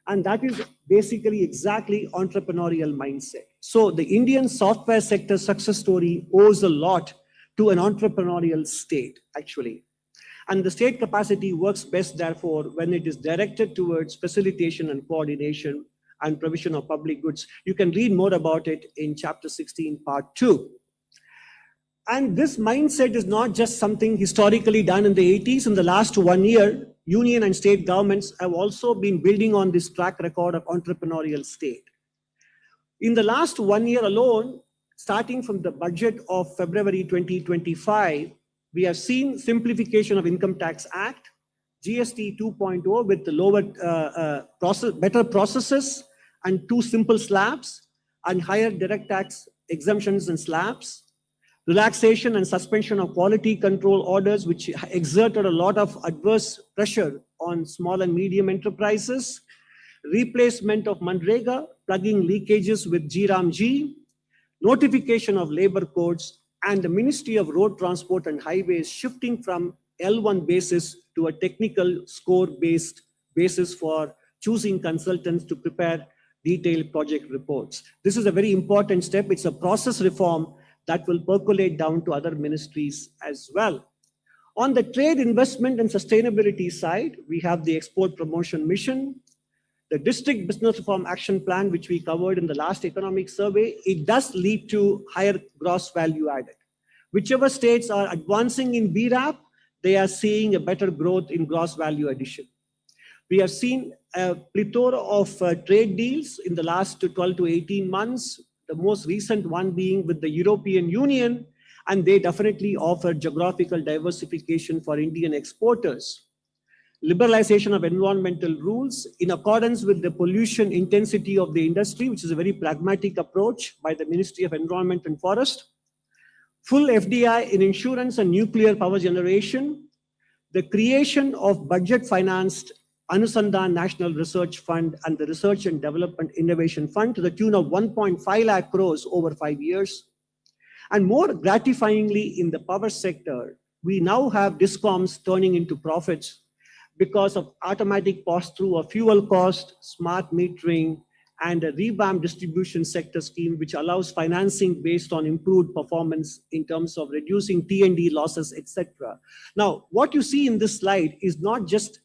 S2: And that is basically exactly entrepreneurial mindset. So the Indian software sector success story owes a lot to an entrepreneurial state, actually. And the state capacity works best, therefore, when it is directed towards facilitation and coordination and provision of public goods. You can read more about it in chapter 16, part 2. And this mindset is not just something historically done in the 80s. In the last 1 year, union and state governments have also been building on this track record of entrepreneurial state. In the last 1 year alone, starting from the budget of February 2025, we have seen simplification of Income Tax Act, GST 2.0 with the lower better processes and 2 simple slabs, and higher direct tax exemptions and slabs, relaxation and suspension of quality control orders, which exerted a lot of adverse pressure on small and medium enterprises, replacement of Manrega, plugging leakages with GRAM-G, notification of labor codes, and the Ministry of Road Transport and Highways shifting from L1 basis to a technical score-based basis for choosing consultants to prepare detailed project reports. This is a very important step. It's a process reform that will percolate down to other ministries as well. On the trade, investment, and sustainability side, we have the Export Promotion Mission, the District Business Reform Action Plan, which we covered in the last economic survey. It does lead to higher gross value added. Whichever states are advancing in BRAP, they are seeing a better growth in gross value addition. We have seen a plethora of trade deals in the last 12 to 18 months, the most recent one being with the European Union, and they definitely offer geographical diversification for Indian exporters. Liberalization of environmental rules in accordance with the pollution intensity of the industry, which is a very pragmatic approach by the Ministry of Environment and Forest. Full FDI in insurance and nuclear power generation. The creation of budget-financed Anusandhan National Research Fund and the Research and Development Innovation Fund to the tune of 1.5 lakh crores over 5 years. And more gratifyingly, in the power sector, we now have DISCOMs turning into profits because of automatic pass-through of fuel cost, smart metering, and a revamped distribution sector scheme, which allows financing based on improved performance in terms of reducing T&D losses, etc. Now, what you see in this slide is not just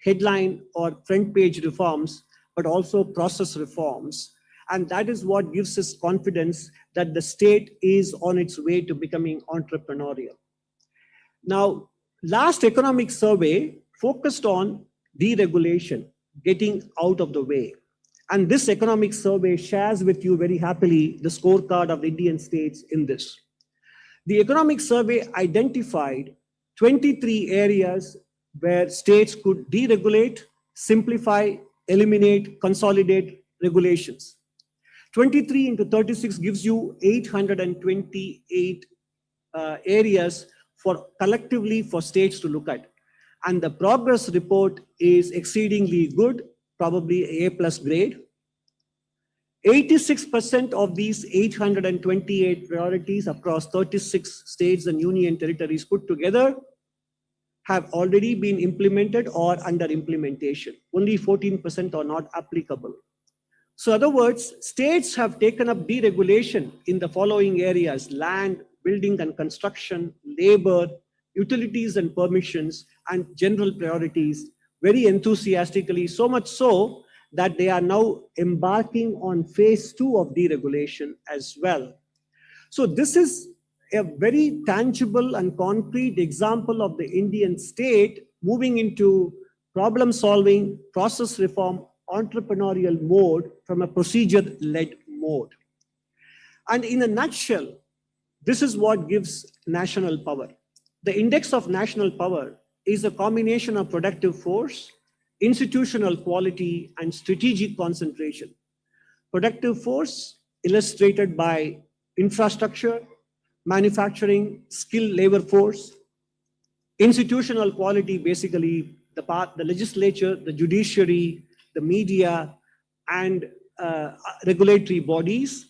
S2: headline or front page reforms, but also process reforms. And that is what gives us confidence that the state is on its way to becoming entrepreneurial. Now, last economic survey focused on deregulation, getting out of the way. And this economic survey shares with you very happily the scorecard of the Indian states in this. The economic survey identified 23 areas where states could deregulate, simplify, eliminate, consolidate regulations. 23 into 36 gives you 828 areas for collectively for states to look at. And the progress report is exceedingly good, probably A+ grade. 86% of these 828 priorities across 36 states and union territories put together have already been implemented or under implementation. Only 14% are not applicable. So in other words, states have taken up deregulation in the following areas: land, building and construction, labor, utilities and permissions, and general priorities very enthusiastically, so much so that they are now embarking on phase 2 of deregulation as well. So this is a very tangible and concrete example of the Indian state moving into problem solving, process reform, entrepreneurial mode from a procedure-led mode. And in a nutshell, this is what gives national power. The index of national power is a combination of productive force, institutional quality, and strategic concentration. Productive force illustrated by infrastructure, manufacturing, skilled labor force. Institutional quality, basically the legislature, the judiciary, the media, and regulatory bodies.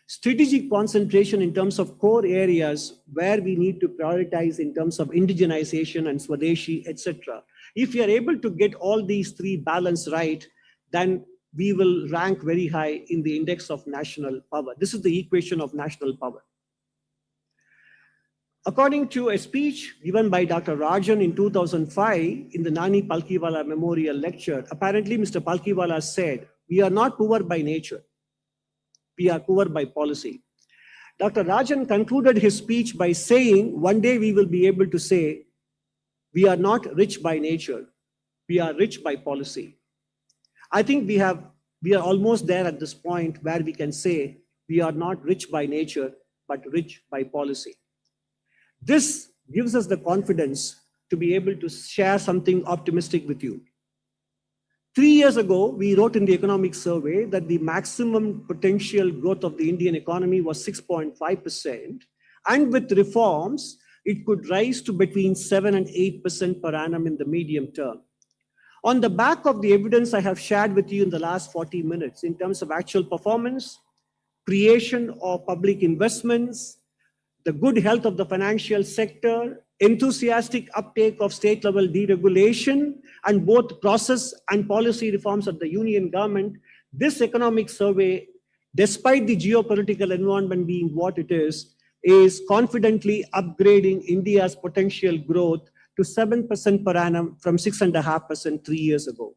S2: Strategic concentration in terms of core areas where we need to prioritize in terms of indigenization and Swadeshi, etc. If we are able to get all these three balance right, then we will rank very high in the index of national power. This is the equation of national power. According to a speech given by Dr. Rajan in 2005 in the Nani Palkiwala Memorial Lecture, apparently Mr. Palkiwala said, "We are not poor by nature. We are poor by policy." Dr. Rajan concluded his speech by saying, one day we will be able to say, we are not rich by nature, we are rich by policy. I think we are almost there at this point where we can say we are not rich by nature, but rich by policy. This gives us the confidence to be able to share something optimistic with you. 3 years ago, we wrote in the economic survey that the maximum potential growth of the Indian economy was 6.5%, and with reforms, it could rise to between 7 and 8% per annum in the medium term. On the back of the evidence I have shared with you in the last 40 minutes in terms of actual performance, creation of public investments, the good health of the financial sector, enthusiastic uptake of state-level deregulation, and both process and policy reforms of the union government, this economic survey, despite the geopolitical environment being what it is confidently upgrading India's potential growth to 7% per annum from 6.5% 3 years ago.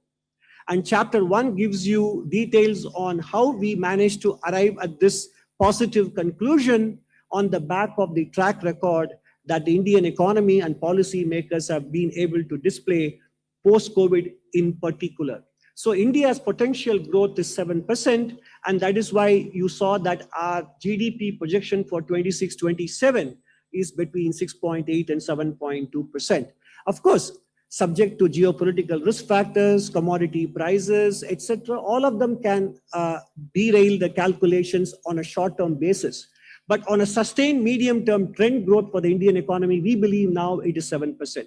S2: And chapter 1 gives you details on how we managed to arrive at this positive conclusion on the back of the track record that the Indian economy and policy makers have been able to display post-COVID in particular. So India's potential growth is 7%, and that is why you saw that our GDP projection for 26-27 is between 6.8 and 7.2%. Of course, subject to geopolitical risk factors, commodity prices, etc. All of them can derail the calculations on a short-term basis. But on a sustained medium-term trend growth for the Indian economy, we believe now it is 7%.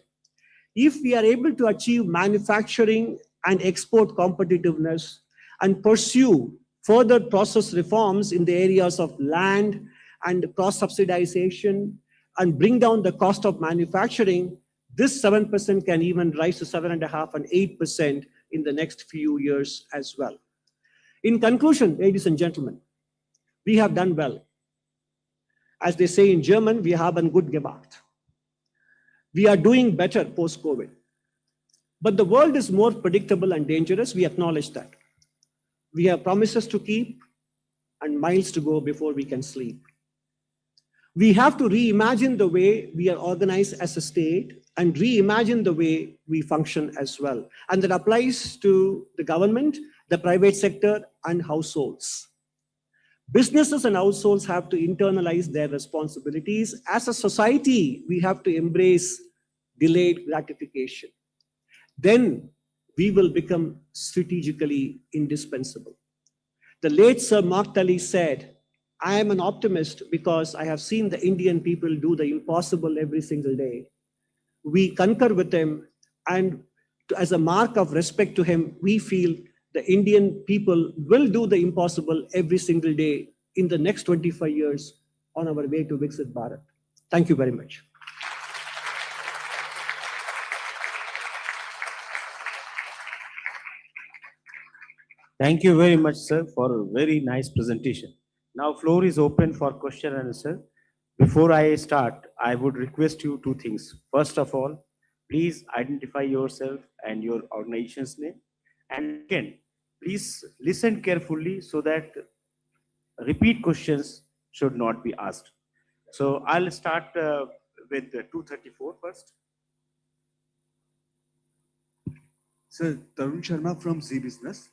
S2: If we are able to achieve manufacturing and export competitiveness and pursue further process reforms in the areas of land and cross-subsidization and bring down the cost of manufacturing, this 7% can even rise to 7.5% and 8% in the next few years as well. In conclusion, ladies and gentlemen, we have done well. As they say in German, wir haben gut gemacht. We are doing better post-COVID. But the world is more predictable and dangerous. We acknowledge that. We have promises to keep and miles to go before we can sleep. We have to reimagine the way we are organized as a state and reimagine the way we function as well. And that applies to the government, the private sector, and households. Businesses and households have to internalize their responsibilities. As a society, we have to embrace delayed gratification. Then we will become strategically indispensable. The late Sir Mark Tully said, I am an optimist because I have seen the Indian people do the impossible every single day. We concur with him, and as a mark of respect to him, we feel the Indian people will do the impossible every single day in the next 25 years on our way to Viksit Bharat. Thank you very much.
S1: Thank you very much, sir, for a very nice presentation. Now, floor is open for question and answer. Before I start, I would request you two things. First of all, please identify yourself and your organization's name. And second, please listen carefully so that repeat questions should not be asked. So I'll start with 234 first.
S3: Sir Tarun Sharma from Zee business.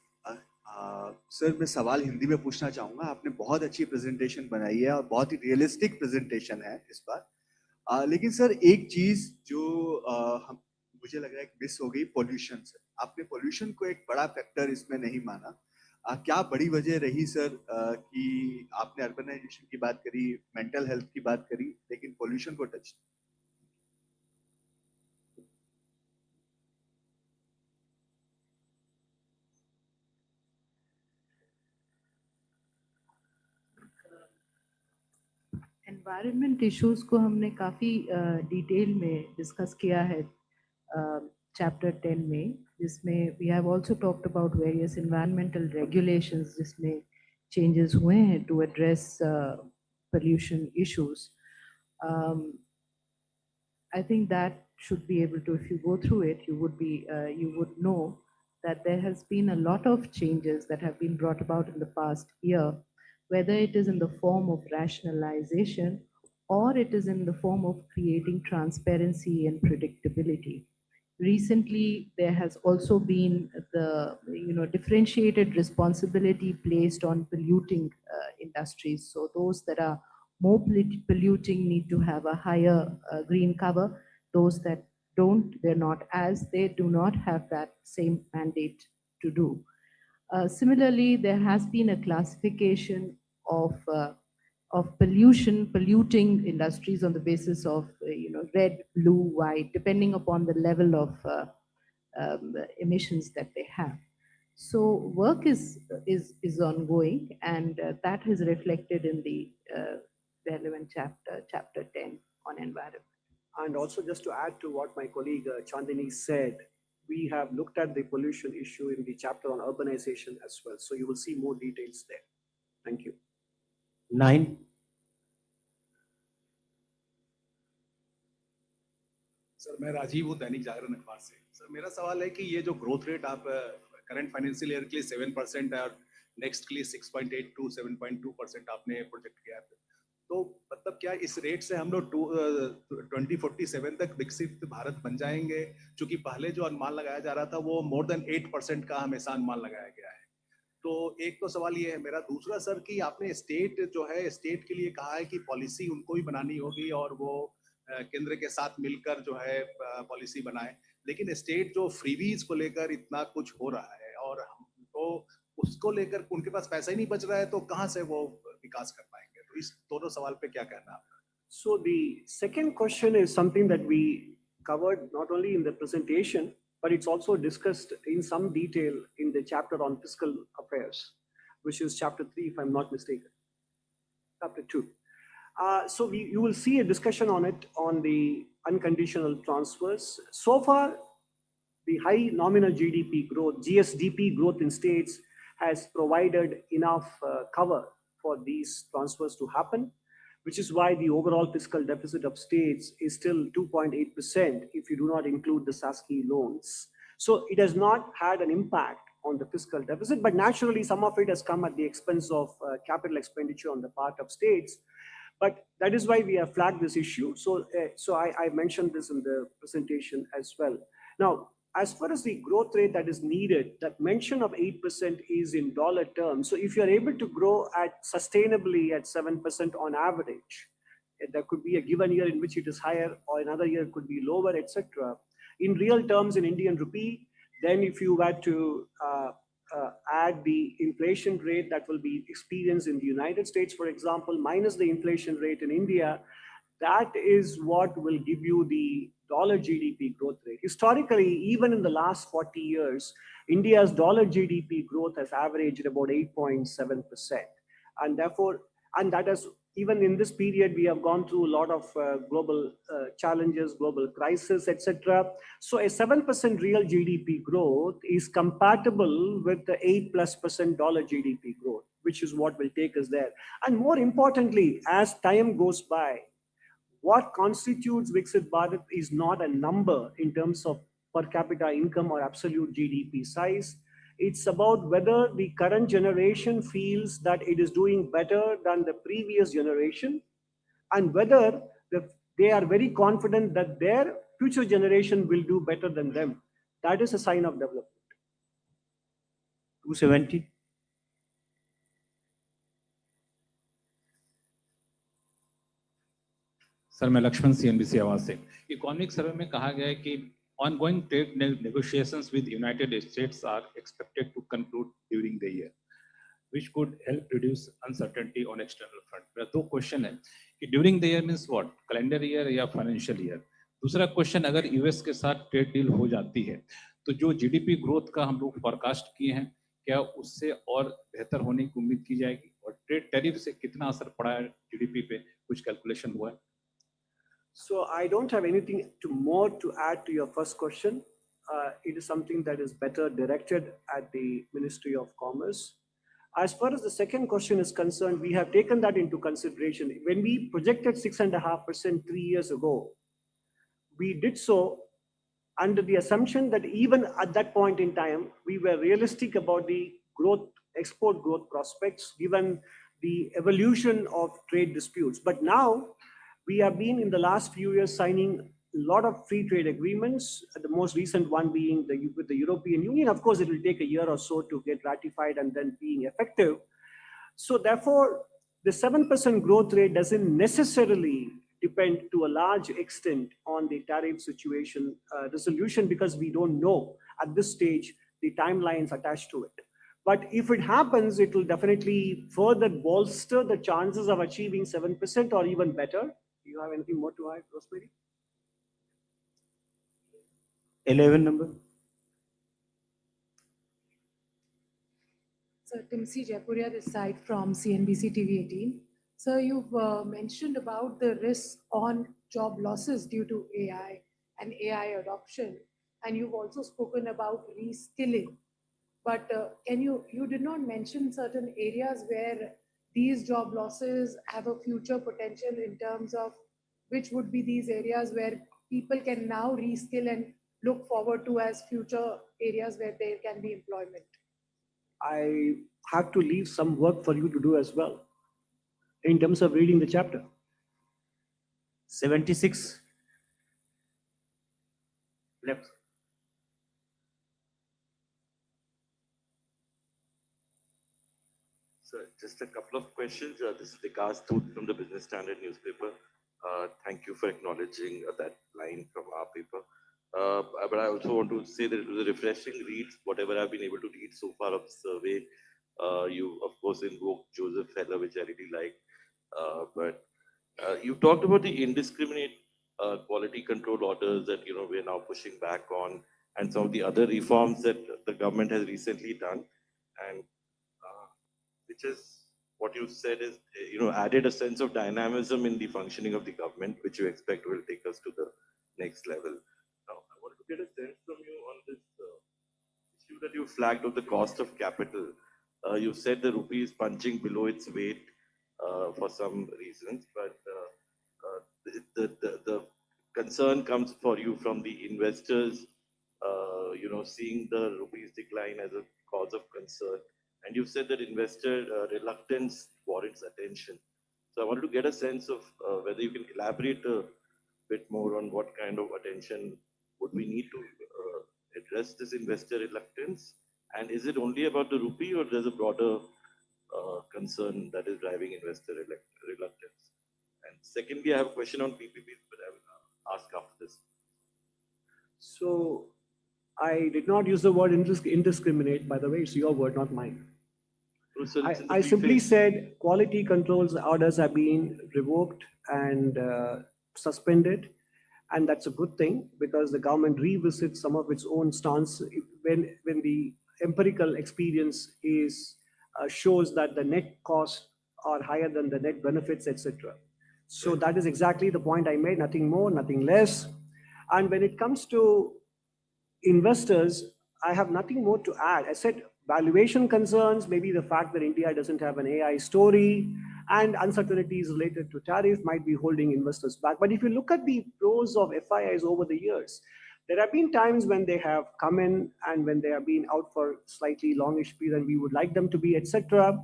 S3: Sir मैं सवाल हिंदी में पूछना चाहूँगा। आपने बहुत अच्छी presentation बनाई है और बहुत ही रियलिस्टिक प्रेजेंटेशन है इस बार। लेकिन सर एक चीज़ जो मुझे लग रहा है कि मिस हो गई, पोल्यूशन। सर आपने पोल्यूशन को एक बड़ा फैक्टर इसमें नहीं माना। क्या बड़ी वजह रही सर कि आपने अर्बनाइजेशन की बात करी, मेंटल हेल्थ की बात करी, लेकिन पोल्यूशन को टच?
S4: एनवायरनमेंट इश्यूज को हमने काफ़ी डिटेल में डिस्कस किया है चैप्टर 10 में, जिसमें we have also talked about various environmental regulations जिसमें चेंजेस हुए हैं to address pollution issues. I think that should be able to, if you go through it, you would know that there has been a lot of changes that have been brought about in the past year, whether it is in the form of rationalization or it is in the form of creating transparency and predictability. Recently, there has also been the differentiated responsibility placed on polluting industries. So those that are more polluting need to have a higher green cover. Those that don't, they do not have that same mandate to do. Similarly, there has been a classification of polluting industries on the basis of red, blue, white, depending upon the level of emissions that they have. So work is ongoing, and that is reflected in the relevant chapter 10 on environment.
S2: And also, just to add to what my colleague Chandini said, we have looked at the pollution issue in the chapter on urbanization as well. So you will see more details there. Thank you.
S1: 9.
S5: Sir मैं राजीव हूँ, दैनिक जागरण अखबार से। Sir मेरा सवाल है कि ये जो ग्रोथ रेट आप करंट फाइनेंशियल ईयर के लिए 7% है और नेक्स्ट के लिए 6.8 to 7.2% आपने प्रोजेक्ट किया है, तो मतलब क्या इस रेट से हम लोग 2047 तक विकसित भारत बन जाएंगे? क्योंकि पहले जो अनुमान लगाया जा रहा था वो मोर देन 8% का हमेशा अनुमान लगाया गया है। तो एक तो सवाल ये है मेरा। दूसरा सर कि आपने स्टेट जो है, स्टेट के लिए कहा है कि पॉलिसी उनको भी बनानी होगी और वो केंद्र के साथ मिलकर जो है पॉलिसी बनाए, लेकिन स्टेट जो फ्रीवीज को लेकर इतना कुछ हो रहा है और हमको उसको लेकर उनके पास पैसा ही नहीं बच रहा है, तो कहाँ से वो विकास कर पाएंगे? तो इस दोनों सवाल पे क्या कहना है आपका?
S2: So the second question is something that we covered not only in the presentation, but it's also discussed in some detail in the chapter on fiscal affairs, which is chapter 3, if I'm not mistaken. Chapter 2. So you will see a discussion on it on the unconditional transfers. So far, the high nominal GDP growth, GSDP growth in states has provided enough cover for these transfers to happen, which is why the overall fiscal deficit of states is still 2.8% if you do not include the SASCI loans. So it has not had an impact on the fiscal deficit, but naturally some of it has come at the expense of capital expenditure on the part of states. But that is why we have flagged this issue. So I mentioned this in the presentation as well. Now, as far as the growth rate that is needed, that mention of 8% is in dollar terms. So if you're able to grow at sustainably at 7% on average, there could be a given year in which it is higher, or another year could be lower, etc. In real terms, in Indian rupee, then if you were to add the inflation rate that will be experienced in the United States, for example, minus the inflation rate in India, that is what will give you the dollar GDP growth rate. Historically, even in the last 40 years, India's dollar GDP growth has averaged about 8.7%. And therefore, and that has, even in this period, we have gone through a lot of global challenges, global crisis, etc. So a 7% real GDP growth is compatible with the 8+% dollar GDP growth, which is what will take us there. And more importantly, as time goes by, what constitutes Viksit Bharat is not a number in terms of per capita income or absolute GDP size. It's about whether the current generation feels that it is doing better than the previous generation, and whether they are very confident that their future generation will do better than them. That is a sign of development.
S1: 270.
S6: Sir मैं Lakshman CNBC आवाज से economic survey में कहा गया है कि ongoing trade negotiations with United States are expected to conclude during the year, which could help reduce uncertainty on external front. मेरा दो क्वेश्चन है कि during the year means what, calendar year या financial year. दूसरा question, अगर US के साथ trade deal हो जाती है तो जो जीडीपी ग्रोथ का हम लोग फोरकास्ट किए हैं, क्या उससे और बेहतर होने की उम्मीद की जाएगी, और ट्रेड टैरिफ से कितना असर पड़ा है जीडीपी पे, कुछ कैलकुलेशन हुआ है?
S2: So I don't have anything more to add to your first question. It is something that is better directed at the Ministry of Commerce. As far as the second question is concerned, we have taken that into consideration. When we projected 6.5% 3 years ago, we did so under the assumption that even at that point in time, we were realistic about the growth, export growth prospects, given the evolution of trade disputes. But now, we have been in the last few years signing a lot of free trade agreements, the most recent one being with the European Union. Of course, it will take a year or so to get ratified and then being effective. So therefore, the 7% growth rate doesn't necessarily depend to a large extent on the tariff situation resolution, because we don't know at this stage the timelines attached to it. But if it happens, it will definitely further bolster the chances of achieving 7% or even better. Do you have anything more to add, Rosemary?
S1: 11 number.
S7: So Timsi Jaipuria this side from CNBC TV 18. So you've mentioned about the risk on job losses due to AI and AI adoption, and you've also spoken about reskilling. But you did not mention certain areas where these job losses have a future potential, in terms of which would be these areas where people can now reskill and look forward to as future areas where there can be employment.
S2: I have to leave some work for you to do as well in terms of reading the chapter.
S1: 76. Left.
S8: So just a couple of questions. This is Vikas Dhoot from the Business Standard newspaper. Thank you for acknowledging that line from our paper. But I also want to say that it was a refreshing read, whatever I've been able to read so far of the survey. You, of course, invoked Joseph Heller, which I really like. But you talked about the indiscriminate quality control orders that we're now pushing back on, and some of the other reforms that the government has recently done, and which is what you said is added a sense of dynamism in the functioning of the government, which you expect will take us to the next level. Now, I wanted to get a sense from you on this issue that you flagged of the cost of capital. You said the rupee is punching below its weight for some reasons, but the concern comes for you from the investors, seeing the rupee's decline as a cause of concern. And you said that investor reluctance warrants attention. So I wanted to get a sense of whether you can elaborate a bit more on what kind of attention would we need to address this investor reluctance? And is it only about the rupee, or there's a broader concern that is driving investor reluctance? And secondly, I have a question on PPP, but I will ask after this.
S2: So I did not use the word indiscriminate, by the way, it's your word, not mine.
S8: So it's in the
S2: I simply
S8: preface.
S2: said quality controls orders have been revoked and suspended. And that's a good thing because the government revisits some of its own stance when the empirical experience is shows that the net costs are higher than the net benefits, etc. So that is exactly the point I made, nothing more, nothing less. And when it comes to investors, I have nothing more to add. I said valuation concerns, maybe the fact that India doesn't have an AI story and uncertainties related to tariff might be holding investors back. But if you look at the pros of FIIs over the years, there have been times when they have come in and when they have been out for slightly longish period and we would like them to be, etc.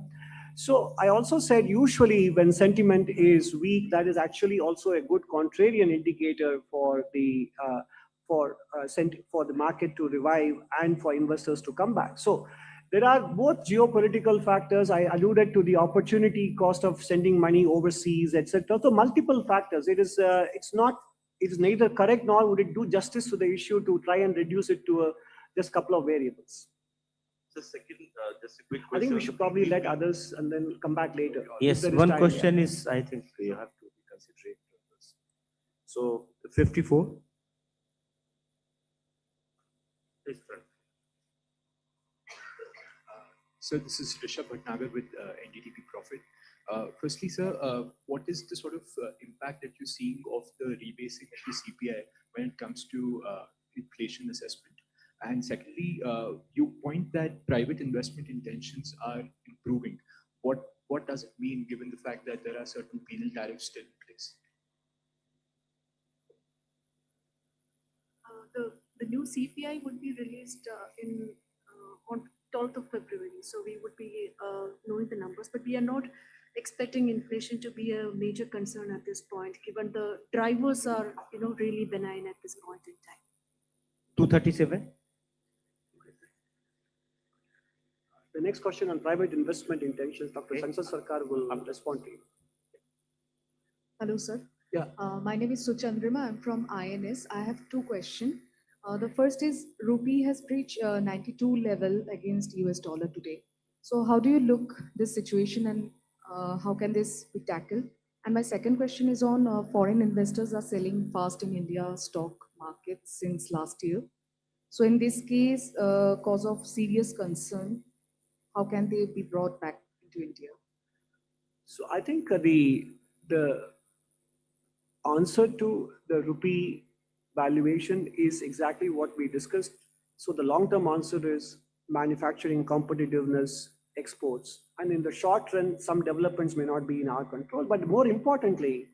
S2: So I also said usually when sentiment is weak, that is actually also a good contrarian indicator for the market to revive and for investors to come back. So there are both geopolitical factors. I alluded to the opportunity cost of sending money overseas, etc. So multiple factors. It is neither correct nor would it do justice to the issue to try and reduce it to just a couple of variables.
S8: So second, just a quick
S2: I
S8: question.
S2: think we should probably let others and then come back later.
S1: Yes, one question is, I think you have to be considerate of this. So 54. Please, friend.
S9: So this is Rishabh Bhatnagar with NDTV Profit. Firstly, sir, what is the sort of impact that you're seeing of the rebasing of the CPI when it comes to inflation assessment? And secondly, you point that private investment intentions are improving. What does it mean given the fact that there are certain penal tariffs still in place?
S10: The new CPI would be released on 12th of February. So we would be knowing the numbers, but we are not expecting inflation to be a major concern at this point, given the drivers are really benign at this point in time.
S1: 237.
S2: The next question on private investment intentions, Dr. Sansad Sarkar will respond to you.
S7: Hello, sir.
S2: Yeah.
S7: My name is Suchandrima. I'm from INS. I have two questions. The first is rupee has breached 92 level against US dollar today. So how do you look this situation and how can this be tackled? And my second question is on foreign investors are selling fast in India stock market since last year. So in this case, cause of serious concern, how can they be brought back into India?
S2: So I think the answer to the rupee valuation is exactly what we discussed. So the long-term answer is manufacturing competitiveness, exports. And in the short run, some developments may not be in our control. But more importantly,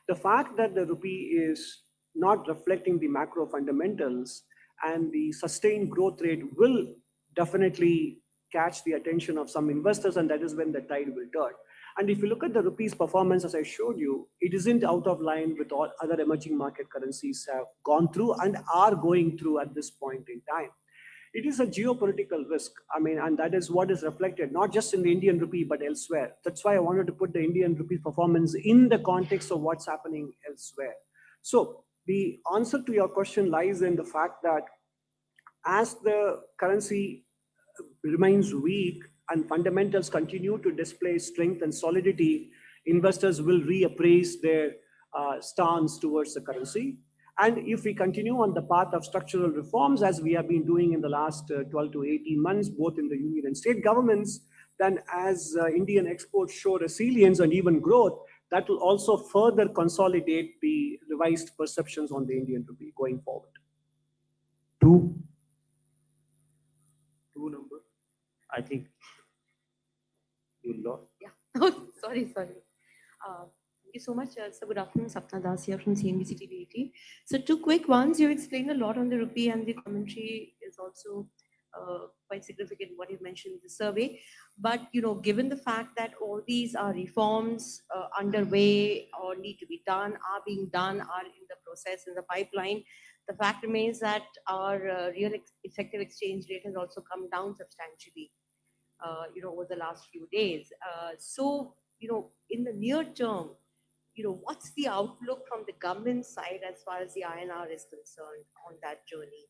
S2: the fact that the rupee is not reflecting the macro fundamentals and the sustained growth rate will definitely catch the attention of some investors, and that is when the tide will turn. And if you look at the rupee's performance, as I showed you, it isn't out of line with all other emerging market currencies have gone through and are going through at this point in time. It is a geopolitical risk. I mean, and that is what is reflected, not just in the Indian rupee, but elsewhere. That's why I wanted to put the Indian rupee performance in the context of what's happening elsewhere. So the answer to your question lies in the fact that as the currency remains weak and fundamentals continue to display strength and solidity, investors will reappraise their stance towards the currency. And if we continue on the path of structural reforms, as we have been doing in the last 12 to 18 months, both in the union and state governments, then as Indian exports show resilience and even growth, that will also further consolidate the revised perceptions on the Indian rupee going forward.
S1: Two number. I think you lost.
S11: Yeah. Oh, sorry. Thank you so much. So good afternoon, Sapna Das here from CNBC TV 18. So two quick ones. You explained a lot on the rupee and the commentary is also quite significant what you mentioned in the survey. But, given the fact that all these are reforms underway or need to be done, are being done, are in the process, in the pipeline, the fact remains that our real effective exchange rate has also come down substantially, over the last few days. So, in the near term, what's the outlook from the government side as far as the INR is concerned on that journey?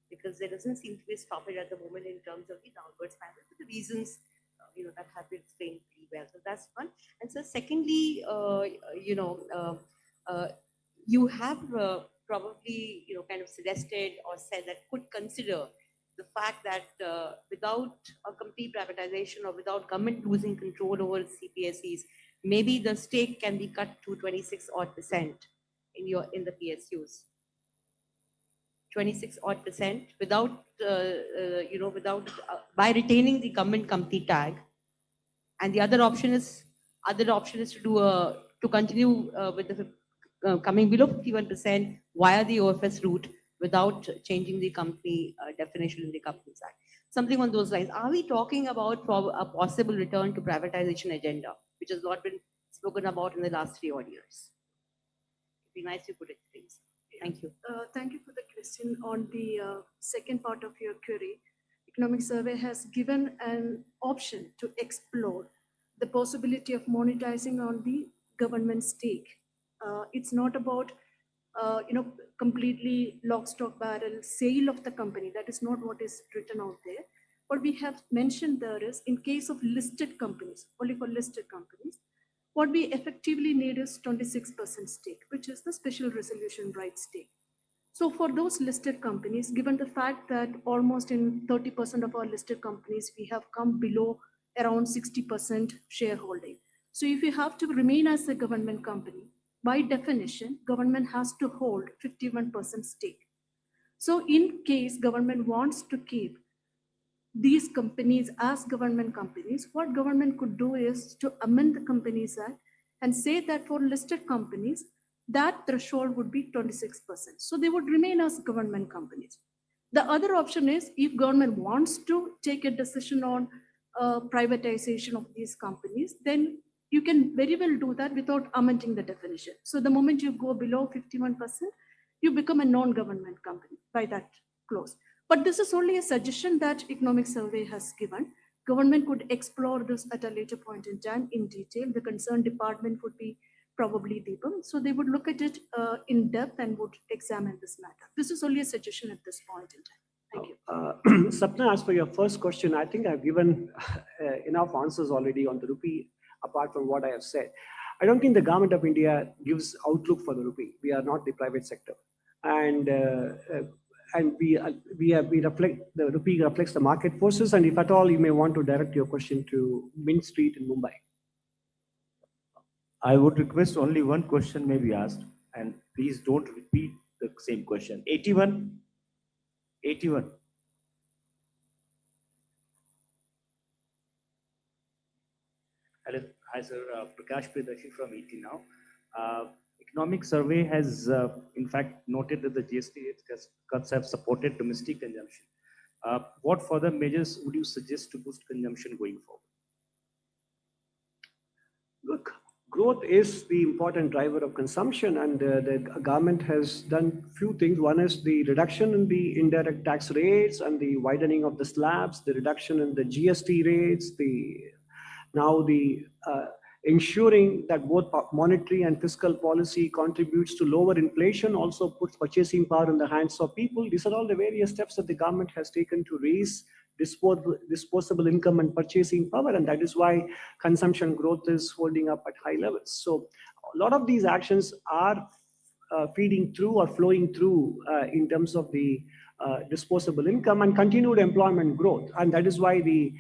S11: Because there doesn't seem to be a stoppage at the moment in terms of the downward spiral for the reasons, that have been explained pretty well. So that's one. And so secondly, you have probably, kind of suggested or said that could consider the fact that without a complete privatization or without government losing control over CPSEs, maybe the stake can be cut to 26% in the PSUs. 26% without by retaining the government company tag, and the other option is to continue with the coming below 51% via the OFS route without changing the company definition in the Companies Act. Something on those lines. Are we talking about a possible return to privatization agenda, which has not been spoken about in the last 3 odd years? It'd be nice to put it, please. Thank you.
S10: Thank you for the question. On the second part of your query, Economic Survey has given an option to explore the possibility of monetizing on the government stake. It's not about completely lock, stock, barrel sale of the company. That is not what is written out there. What we have mentioned there is, in case of listed companies, only for listed companies, what we effectively need is 26% stake, which is the special resolution right stake. So for those listed companies, given the fact that almost in 30% of our listed companies, we have come below around 60% shareholding. So if you have to remain as a government company, by definition, government has to hold 51% stake. So in case government wants to keep these companies as government companies, what government could do is to amend the Companies Act and say that for listed companies, that threshold would be 26%. So they would remain as government companies. The other option is, if government wants to take a decision on privatization of these companies, then you can very well do that without amending the definition. So the moment you go below 51%, you become a non-government company by that clause. But this is only a suggestion that Economic Survey has given. Government could explore this at a later point in time in detail. The concerned department would be probably deeper. So they would look at it in depth and would examine this matter. This is only a suggestion at this point in time. Thank you.
S2: Sapna, as for your first question, I think I've given enough answers already on the rupee, apart from what I have said. I don't think the government of India gives outlook for the rupee. We are not the private sector. And we reflect, the rupee reflects the market forces. And if at all, you may want to direct your question to Mint Street in Mumbai.
S1: I would request only one question may be asked, and please don't repeat the same question. 81.
S12: Hello, hi sir, Prakash Pridashi from ET Now. Economic Survey has in fact noted that the GST rate cuts have supported domestic consumption. What further measures would you suggest to boost consumption going forward?
S2: Look, growth is the important driver of consumption, and the government has done few things. One is the reduction in the indirect tax rates and the widening of the slabs, the reduction in the GST rates, now the ensuring that both monetary and fiscal policy contributes to lower inflation, also puts purchasing power in the hands of people. These are all the various steps that the government has taken to raise disposable income and purchasing power, and that is why consumption growth is holding up at high levels. So a lot of these actions are feeding through or flowing through in terms of the disposable income and continued employment growth. And that is why the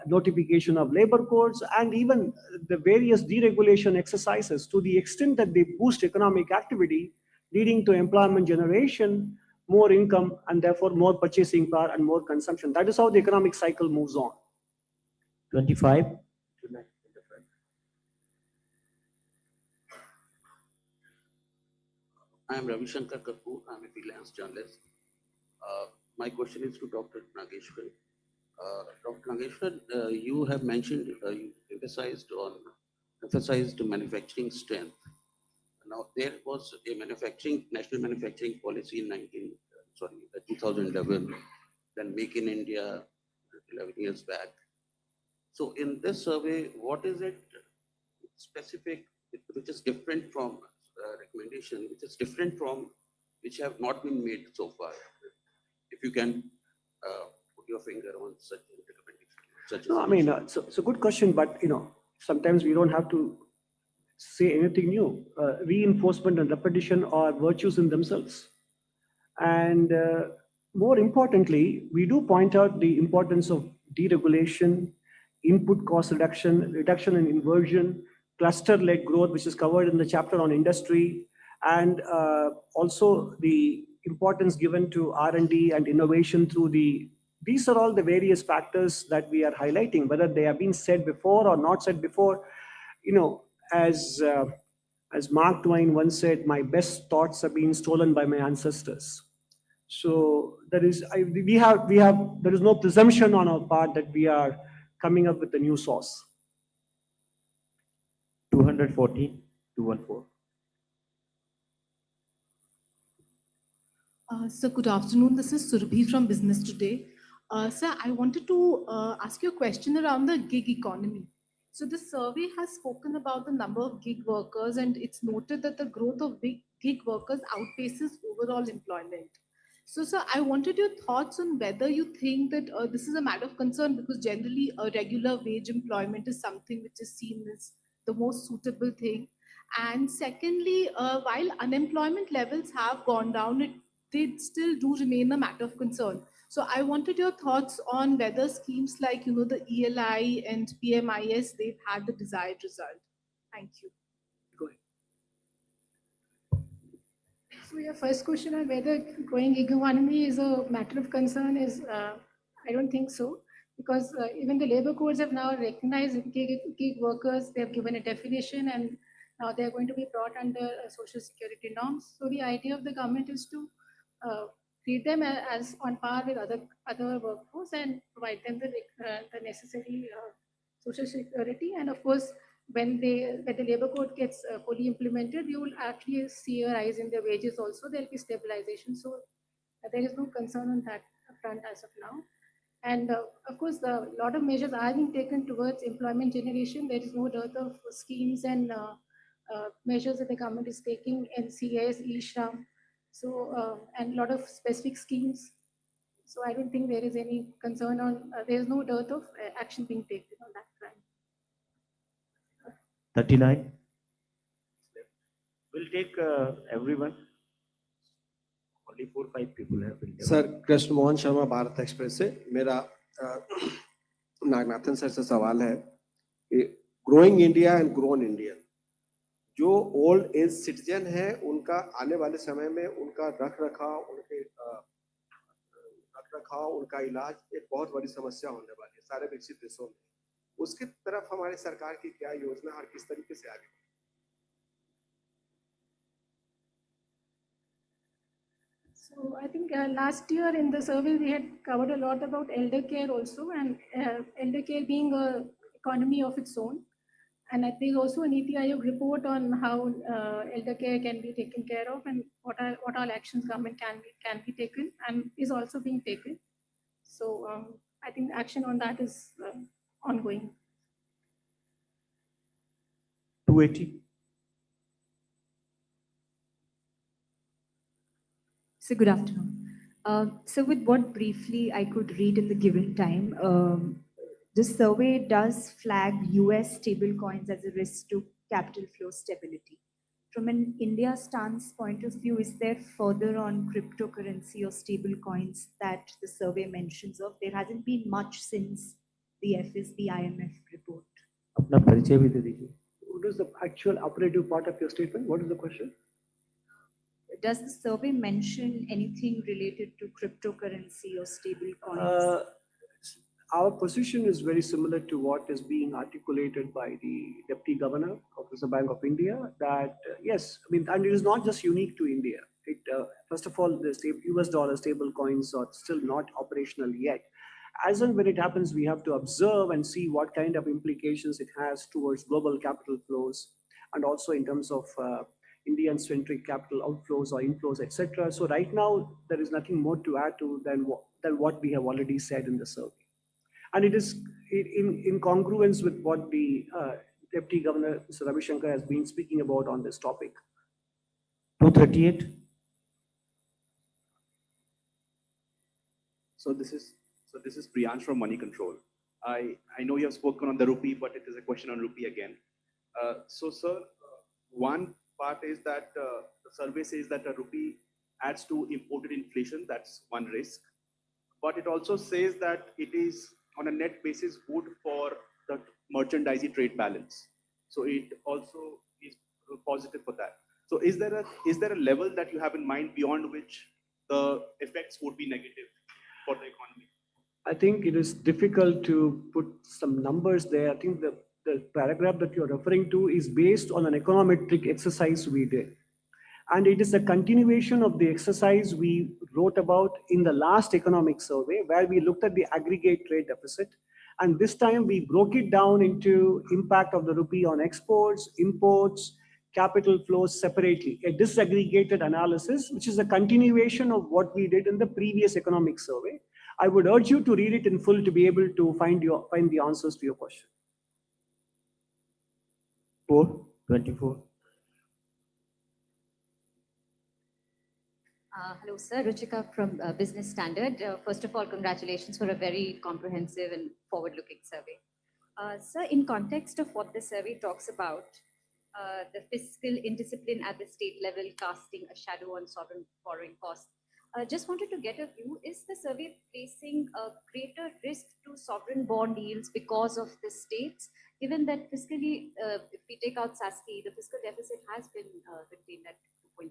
S2: notification of labor codes and even the various deregulation exercises, to the extent that they boost economic activity, leading to employment generation, more income, and therefore more purchasing power and more consumption. That is how the economic cycle moves on.
S1: 25.
S13: I am Ravi Shankar Kapoor. I am a freelance journalist. My question is to Dr. Nageswaran. Dr. Nageswaran, you have mentioned, you emphasized manufacturing strength. Now, there was a national manufacturing policy in 2011, then Make in India 11 years back. So in this survey, what is it specific which is different from recommendation, which is different from which have not been made so far? If you can put your finger on such a recommendation. Such
S2: No, I mean, it's a good question, but sometimes we don't have to say anything new. Reinforcement and repetition are virtues in themselves. And more importantly, we do point out the importance of deregulation, input cost reduction, reduction in inversion, cluster-led growth, which is covered in the chapter on industry, and also the importance given to R&D and innovation through these are all the various factors that we are highlighting, whether they have been said before or not said before. As Mark Twain once said, my best thoughts have been stolen by my ancestors. So there is no presumption on our part that we are coming up with a new source.
S1: 214, 214.
S14: Sir, good afternoon. This is Surabhi from Business Today. Sir, I wanted to ask you a question around the gig economy. So the survey has spoken about the number of gig workers, and it's noted that the growth of gig workers outpaces overall employment. So, sir, I wanted your thoughts on whether you think that this is a matter of concern, because generally a regular wage employment is something which is seen as the most suitable thing. And secondly, while unemployment levels have gone down, they still do remain a matter of concern. So I wanted your thoughts on whether schemes like, the ELI and PMIS, they've had the desired result. Thank you.
S2: Go ahead.
S7: So your first question on whether growing gig economy is a matter of concern is, I don't think so, because even the labor codes have now recognized gig workers. They have given a definition, and now they are going to be brought under social security norms. So the idea of the government is to treat them as on par with other workforce and provide them the necessary social security. And of course, when the labor code gets fully implemented, you will actually see a rise in their wages also. There will be stabilization. So there is no concern on that front as of now. And of course, a lot of measures are being taken towards employment generation. There is no dearth of schemes and measures that the government is taking, NCS, E-Shram, so and a lot of specific schemes. So I don't think there is any concern on, there is no dearth of action being taken on that front.
S1: 39. We'll take everyone. Only 4-5 people have been.
S15: Sir Krishna Mohan Sharma Bharat express से मेरा Naganathan sir से सवाल है कि growing India and grown India, जो old age citizen है उनका आने वाले समय में उनका रख रखाव उनका इलाज एक बहुत बड़ी समस्या होने वाली है सारे विकसित देशों में। उसकी तरफ हमारी सरकार की क्या योजना और किस तरीके से आगे?
S7: So I think last year in the survey we had covered a lot about elder care also, and elder care being an economy of its own. And I think also a NITI Aayog report on how elder care can be taken care of and what all actions government can be taken and is also being taken. So I think action on that is ongoing.
S1: 280.
S16: So good afternoon. So with what briefly I could read in the given time, this survey does flag US stablecoins as a risk to capital flow stability. From an India stance point of view, is there further on cryptocurrency or stablecoins that the survey mentions of? There hasn't been much since the FSB IMF report.
S2: What is the actual operative part of your statement? What is the question?
S16: Does the survey mention anything related to cryptocurrency or stablecoins?
S2: Our position is very similar to what is being articulated by the Deputy Governor of the Reserve Bank of India, that yes, I mean, and it is not just unique to India. First of all, the US dollar stable coins are still not operational yet. As and when it happens, we have to observe and see what kind of implications it has towards global capital flows, and also in terms of Indian-centric capital outflows or inflows, etc. So right now, there is nothing more to add to than what we have already said in the survey. And it is in congruence with what the Deputy Governor, Mr. Ravi Shankar, has been speaking about on this topic.
S1: 238.
S17: So this is Priyansh from Money Control. I know you have spoken on the rupee, but it is a question on rupee again. So sir, one part is that the survey says that a rupee adds to imported inflation. That's one risk. But it also says that it is on a net basis good for the merchandise trade balance. So it also is positive for that. So is there a level that you have in mind beyond which the effects would be negative for the economy?
S2: I think it is difficult to put some numbers there. I think the paragraph that you're referring to is based on an econometric exercise we did. And it is a continuation of the exercise we wrote about in the last economic survey, where we looked at the aggregate trade deficit. And this time we broke it down into impact of the rupee on exports, imports, capital flows separately, a disaggregated analysis, which is a continuation of what we did in the previous economic survey. I would urge you to read it in full to be able to find the answers to your question.
S1: 424.
S18: Hello, sir. Ruchika from Business Standard. First of all, congratulations for a very comprehensive and forward-looking survey. Sir, in context of what the survey talks about, the fiscal indiscipline at the state level casting a shadow on sovereign borrowing costs, just wanted to get a view, is the survey placing a greater risk to sovereign bond yields because of the states, given that fiscally, if we take out SASCI, the fiscal deficit has been contained at 2.8%?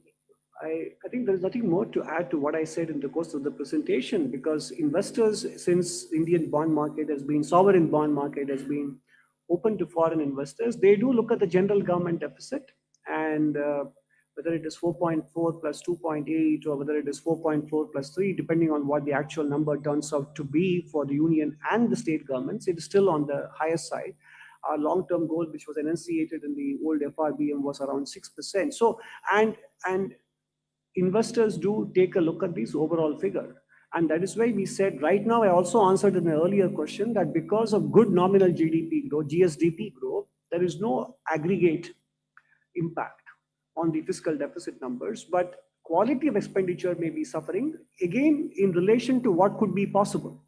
S2: I think there's nothing more to add to what I said in the course of the presentation, because investors, since Indian bond market has been, sovereign bond market has been open to foreign investors, they do look at the general government deficit, and whether it is 4.4 plus 2.8 or whether it is 4.4 plus 3, depending on what the actual number turns out to be for the union and the state governments, it is still on the higher side. Our long-term goal, which was enunciated in the old FRBM, was around 6%. So, and investors do take a look at this overall figure. And that is why we said right now, I also answered in an earlier question that because of good nominal GDP growth, GSDP growth, there is no aggregate impact on the fiscal deficit numbers, but quality of expenditure may be suffering, again, in relation to what could be possible.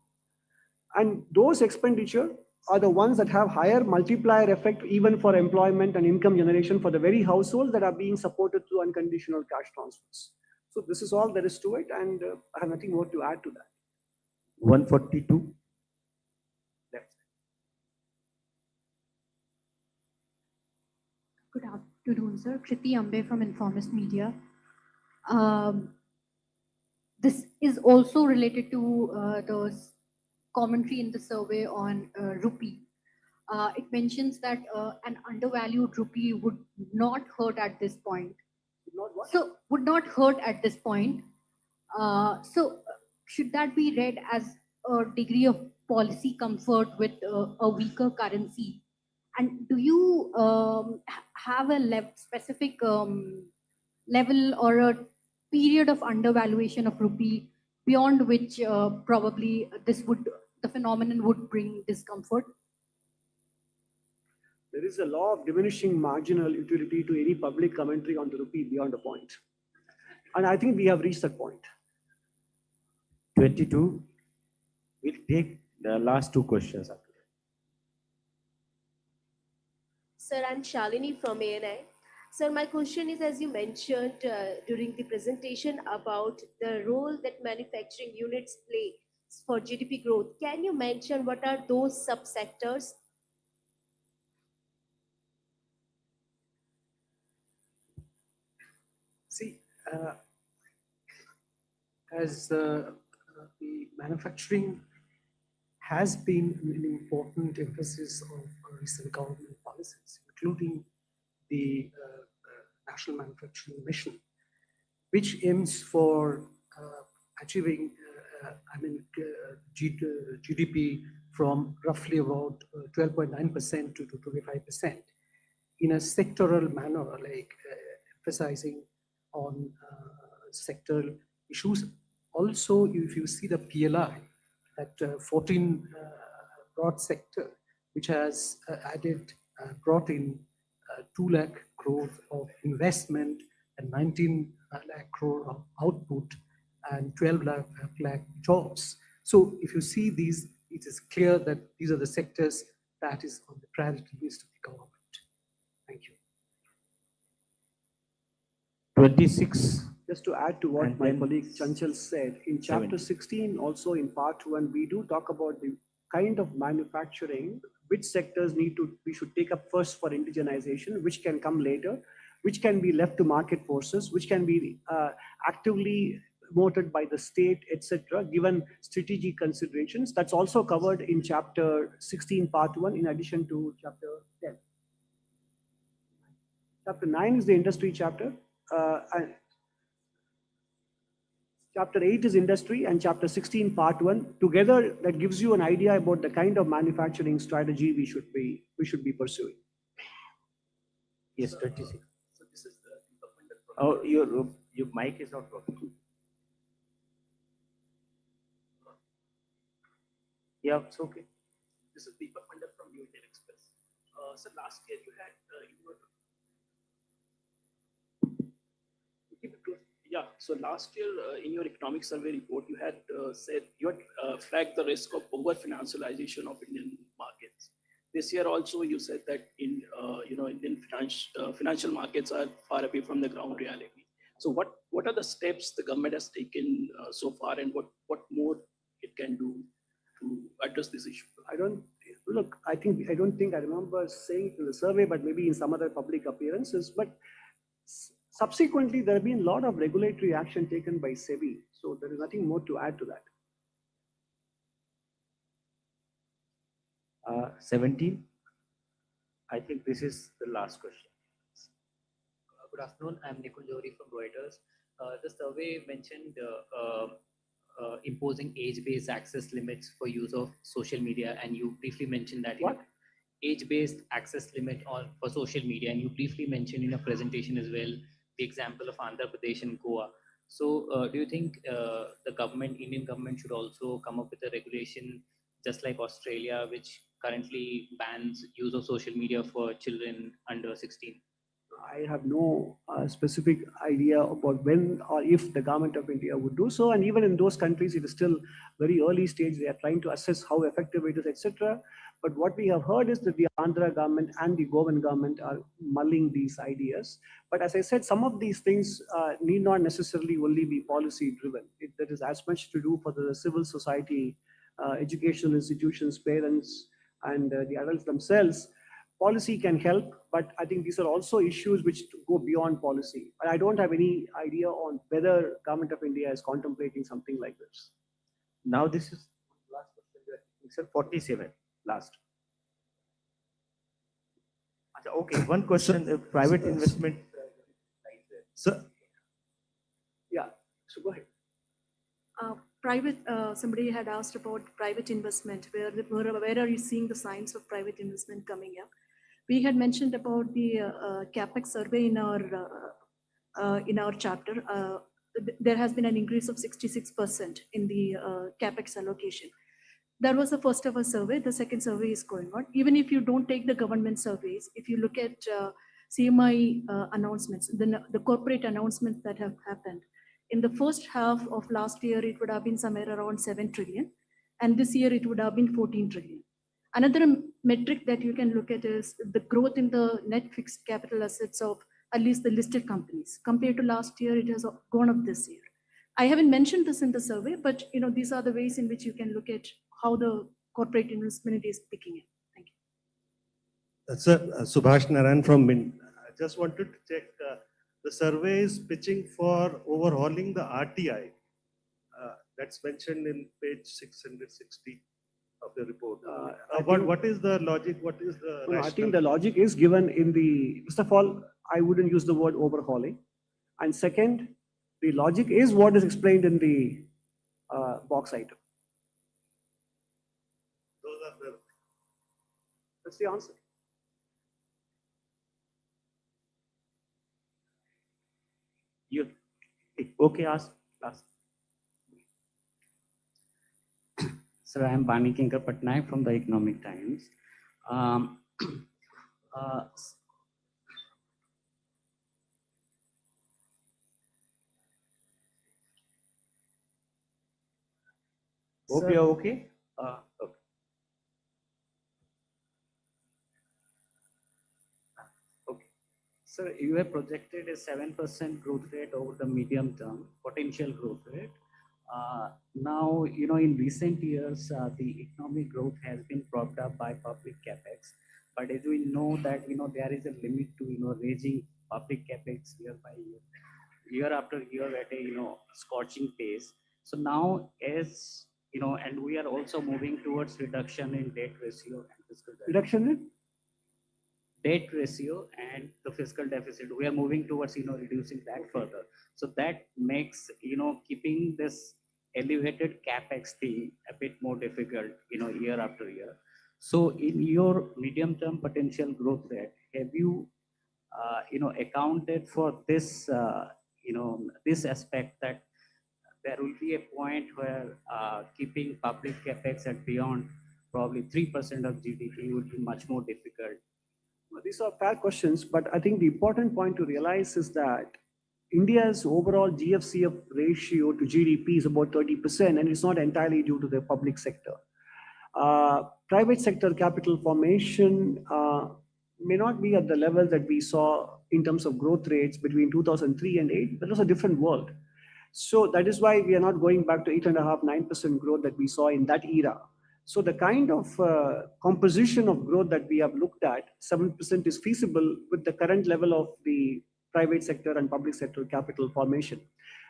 S2: And those expenditure are the ones that have higher multiplier effect even for employment and income generation for the very households that are being supported through unconditional cash transfers. So this is all there is to it, and I have nothing more to add to that.
S1: 142.
S19: Good afternoon, sir. Kriti Ambe from Informist Media. This is also related to the commentary in the survey on rupee. It mentions that an undervalued rupee would not hurt at this point. So would not hurt at this point. So should that be read as a degree of policy comfort with a weaker currency? And do you have a specific level or a period of undervaluation of rupee beyond which probably the phenomenon would bring discomfort?
S2: There is a law of diminishing marginal utility to any public commentary on the rupee beyond a point. And I think we have reached that point.
S1: 22. We'll take the last two questions after.
S20: Sir, I'm Shalini from ANI. Sir, my question is, as you mentioned during the presentation about the role that manufacturing units play for GDP growth, can you mention what are those subsectors?
S21: See, as the manufacturing has been an important emphasis of recent government policies, including the National Manufacturing Mission, which aims for achieving GDP from roughly about 12.9% to 25% in a sectoral manner, like emphasizing on sectoral issues. Also, if you see the PLI, that 14 broad sector, which has brought in 2 lakh crore of investment and 19 lakh crore of output and 12 lakh jobs. So if you see these, it is clear that these are the sectors that is on the priority list of the government. Thank you.
S1: 26.
S2: Just to add to what
S1: And
S2: my
S1: then
S2: colleague Chanchal said, in chapter 16, also in part 1, we do talk about the kind of manufacturing, which sectors we should take up first for indigenization, which can come later, which can be left to market forces, which can be actively promoted by the state, etc., given strategic considerations. That's also covered in chapter 16, part 1, in addition to chapter 10. Chapter 9 is the industry chapter. And chapter 8 is industry, and chapter 16, part 1. Together, that gives you an idea about the kind of manufacturing strategy we should be pursuing.
S1: Yes, 26.
S9: So this is the
S1: Oh, your mic is not working. Yeah, it's okay.
S9: This is Deepak Pandit from New Indian Express. So last year you had yeah. So last year in your economic survey report, you had said you had flagged the risk of over financialization of Indian markets. This year also you said that Indian financial markets are far away from the ground reality. So what are the steps the government has taken so far, and what more it can do to address this issue?
S2: I don't think I remember saying it in the survey, but maybe in some other public appearances. But subsequently, there have been a lot of regulatory action taken by SEBI. So there is nothing more to add to that.
S1: 17. I think this is the last question.
S3: Good afternoon. I'm Nikul Johri from Reuters. The survey mentioned imposing age-based access limits for use of social media, and you briefly mentioned that age-based access limit for social media, and you briefly mentioned in your presentation as well the example of Andhra Pradesh and Goa. So, do you think the Indian government, should also come up with a regulation just like Australia, which currently bans use of social media for children under 16?
S2: I have no specific idea about when or if the government of India would do so. And even in those countries, it is still very early stage. They are trying to assess how effective it is, etc. But what we have heard is that the Andhra government and the Goan government are mulling these ideas. But as I said, some of these things need not necessarily only be policy driven. There is as much to do for the civil society, educational institutions, parents, and the adults themselves. Policy can help, but I think these are also issues which go beyond policy. But I don't have any idea on whether government of India is contemplating something like this.
S1: Now this is last question. 47, last. Okay, one question, private investment.
S2: Sir. Yeah, so go ahead.
S10: Somebody had asked about private investment. Where are you seeing the signs of private investment coming up? We had mentioned about the CapEx survey in our chapter. There has been an increase of 66% in the CapEx allocation. That was the first ever survey. The second survey is going on. Even if you don't take the government surveys, if you look at CMI announcements, the corporate announcements that have happened, in the first half of last year, it would have been somewhere around 7 trillion. And this year, it would have been 14 trillion. Another metric that you can look at is the growth in the net fixed capital assets of at least the listed companies. Compared to last year, it has gone up this year. I haven't mentioned this in the survey, but these are the ways in which you can look at how the corporate investment is picking up. Thank you.
S22: Sir, Subhash Narayan from Mint. I just wanted to check, the survey is pitching for overhauling the RTI. That's mentioned in page 660 of the report. What is the logic? What is the rationale?
S2: I think the logic is given in the, first of all, I wouldn't use the word overhauling. And second, the logic is what is explained in the box item. That's the answer.
S1: Okay, ask.
S4: Sir, I am Bani Kinkar Patnaik from the Economic Times. uh,
S1: Hope
S4: Sir,
S1: you're okay.
S4: okay. Okay. Sir, you have projected a 7% growth rate over the medium term, potential growth rate. Now, in recent years, the economic growth has been propped up by public capex. But as we know that, there is a limit to, raising public capex year by year after year at a, scorching pace. So now as, and we are also moving towards reduction in debt ratio and fiscal deficit.
S2: Reduction in?
S4: Debt ratio and the fiscal deficit. We are moving towards, reducing that further. So that makes, keeping this elevated capex thing a bit more difficult, year after year. So in your medium-term potential growth rate, have you, accounted for this, this aspect that there will be a point where keeping public capex at beyond probably 3% of GDP would be much more difficult?
S2: These are fair questions, but I think the important point to realize is that India's overall GFCF ratio to GDP is about 30%, and it's not entirely due to the public sector. Private sector capital formation may not be at the level that we saw in terms of growth rates between 2003 and 8. That was a different world. So that is why we are not going back to 8.5%, 9% growth that we saw in that era. So the kind of composition of growth that we have looked at, 7% is feasible with the current level of the private sector and public sector capital formation.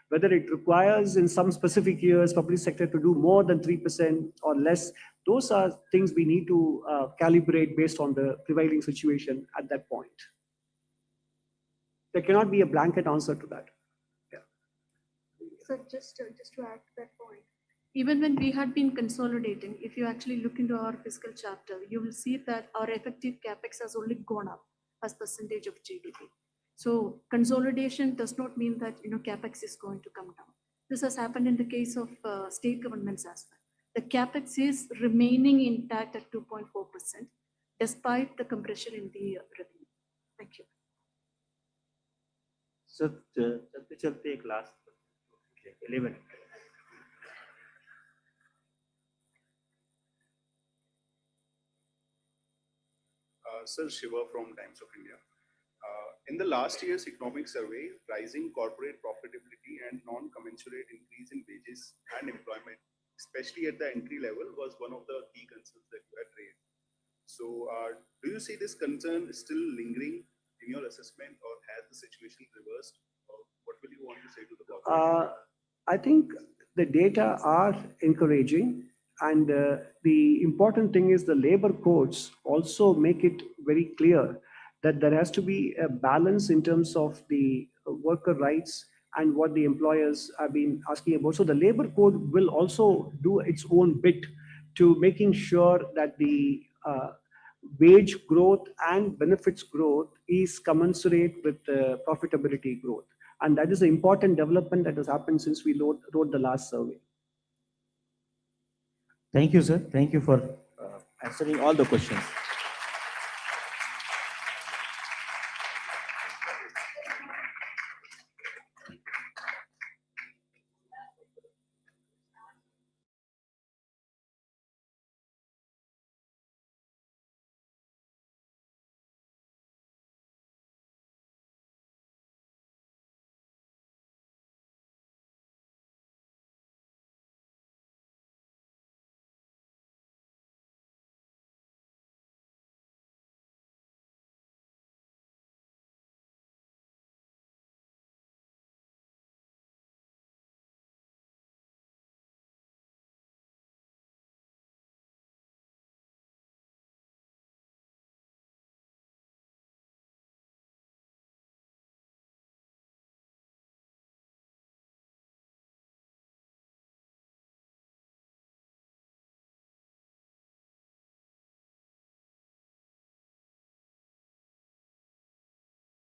S2: Whether it requires in some specific years public sector to do more than 3% or less, those are things we need to calibrate based on the prevailing situation at that point. There cannot be a blanket answer to that.
S10: So just to add to that point, even when we had been consolidating, if you actually look into our fiscal chapter, you will see that our effective capex has only gone up as percentage of GDP. So consolidation does not mean that capex is going to come down. This has happened in the case of state governments as well. The capex is remaining intact at 2.4% despite the compression in the revenue. Thank you.
S1: So, चलते एक last 11.
S17: Sir, Shiva from Times of India. In the last year's economic survey, rising corporate profitability and non-commensurate increase in wages and employment, especially at the entry level, was one of the key concerns that you had raised. So, do you see this concern still lingering in your assessment, or has the situation reversed? Or what will you want to say to the corporate?
S2: I think the data are encouraging, and the important thing is the labor codes also make it very clear that there has to be a balance in terms of the worker rights and what the employers have been asking about. So the labor code will also do its own bit to making sure that the wage growth and benefits growth is commensurate with profitability growth. And that is an important development that has happened since we wrote the last survey.
S1: Thank you, sir. Thank you for answering all the questions.